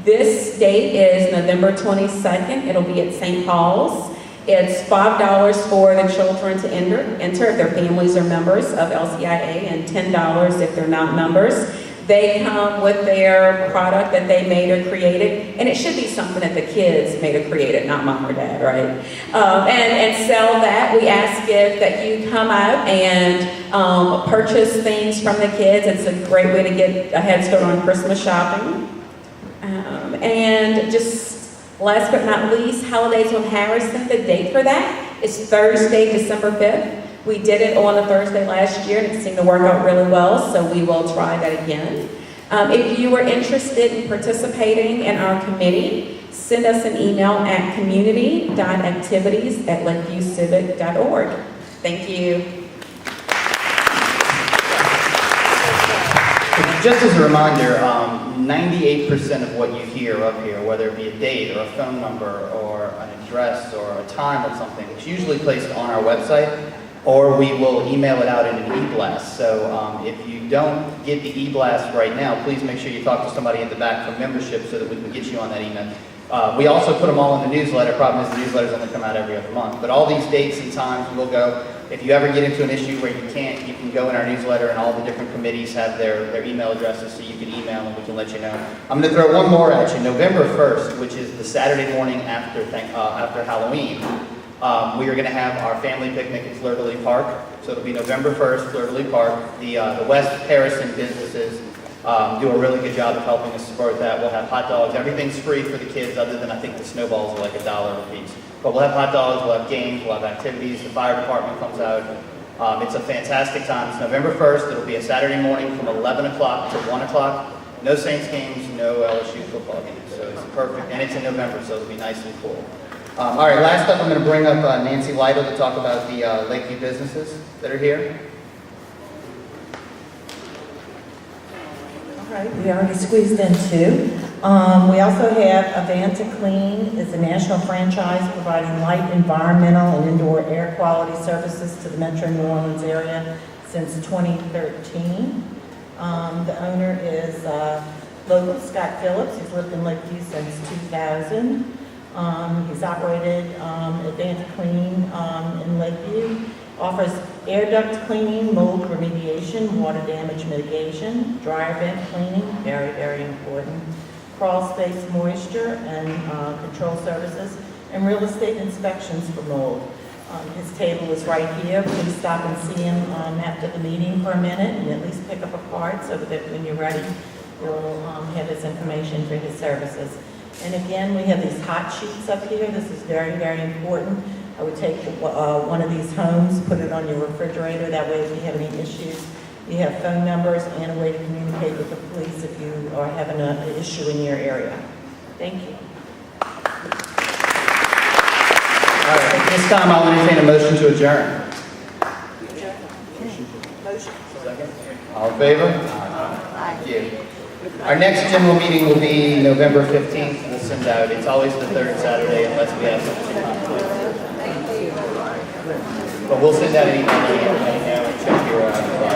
This date is November 22nd. It'll be at St. Paul's. It's $5 for the children to enter if their families are members of LCIA, and $10 if they're not members. They come with their product that they made or created, and it should be something that the kids made or created, not mom or dad, right? And sell that. We ask that you come out and purchase things from the kids. It's a great way to get a head start on Christmas shopping. And just last but not least, Holidays on Harrison. The date for that is Thursday, December 5th. We did it on a Thursday last year, and it seemed to work out really well, so we will try that again. If you are interested in participating in our committee, send us an email at community.activities@lakeviewcivic.org. Thank you. Just as a reminder, 98% of what you hear up here, whether it be a date or a phone number or an address or a time or something, it's usually placed on our website, or we will email it out in an e-blast. So if you don't get the e-blast right now, please make sure you talk to somebody in the back for membership so that we can get you on that email. We also put them all in the newsletter. Problem is the newsletters only come out every other month. But all these dates and times will go. If you ever get into an issue where you can't, you can go in our newsletter, and all the different committees have their email addresses, so you can email and we can let you know. I'm going to throw one more at you. November 1st, which is the Saturday morning after Halloween, we are going to have our family picnic at Fleur-de-Lis Park. So it'll be November 1st, Fleur-de-Lis Park. The West Harrison businesses do a really good job of helping us support that. We'll have hot dogs. Everything's free for the kids other than I think the snowballs are like $1 a piece. But we'll have hot dogs, we'll have games, we'll have activities. The fire department comes out. It's a fantastic time. It's November 1st. It'll be a Saturday morning from 11 o'clock to 1 o'clock. No Saints games, no LSU football games. So it's perfect. And it's in November, so it'll be nice and cool. All right, last up I'm going to bring up Nancy Lytle to talk about the Lakeview businesses that are here. All right, we already squeezed in two. We also have Avanta Clean is a national franchise providing light environmental and indoor air quality services to the Metro New Orleans area since 2013. The owner is local Scott Phillips. He's lived in Lakeview since 2000. He's operated Avanta Clean in Lakeview. Offers air duct cleaning, mold remediation, water damage mitigation, dryer vent cleaning, very, very important, crawl space moisture and control services, and real estate inspections for mold. His table is right here. Please stop and see him after the meeting for a minute and at least pick up a card so that when you're ready, you'll have his information for his services. And again, we have these hot sheets up here. This is very, very important. I would take one of these homes, put it on your refrigerator. That way, if you have any issues, you have phone numbers and a way to communicate with the police if you are having an issue in your area. Thank you. All right, at this time I'll entertain a motion to adjourn. Motion. All in favor? Thank you. Our next general meeting will be November 15th. We'll send out, it's always the third Saturday unless we have something conflict. But we'll send out an email letting you know and check your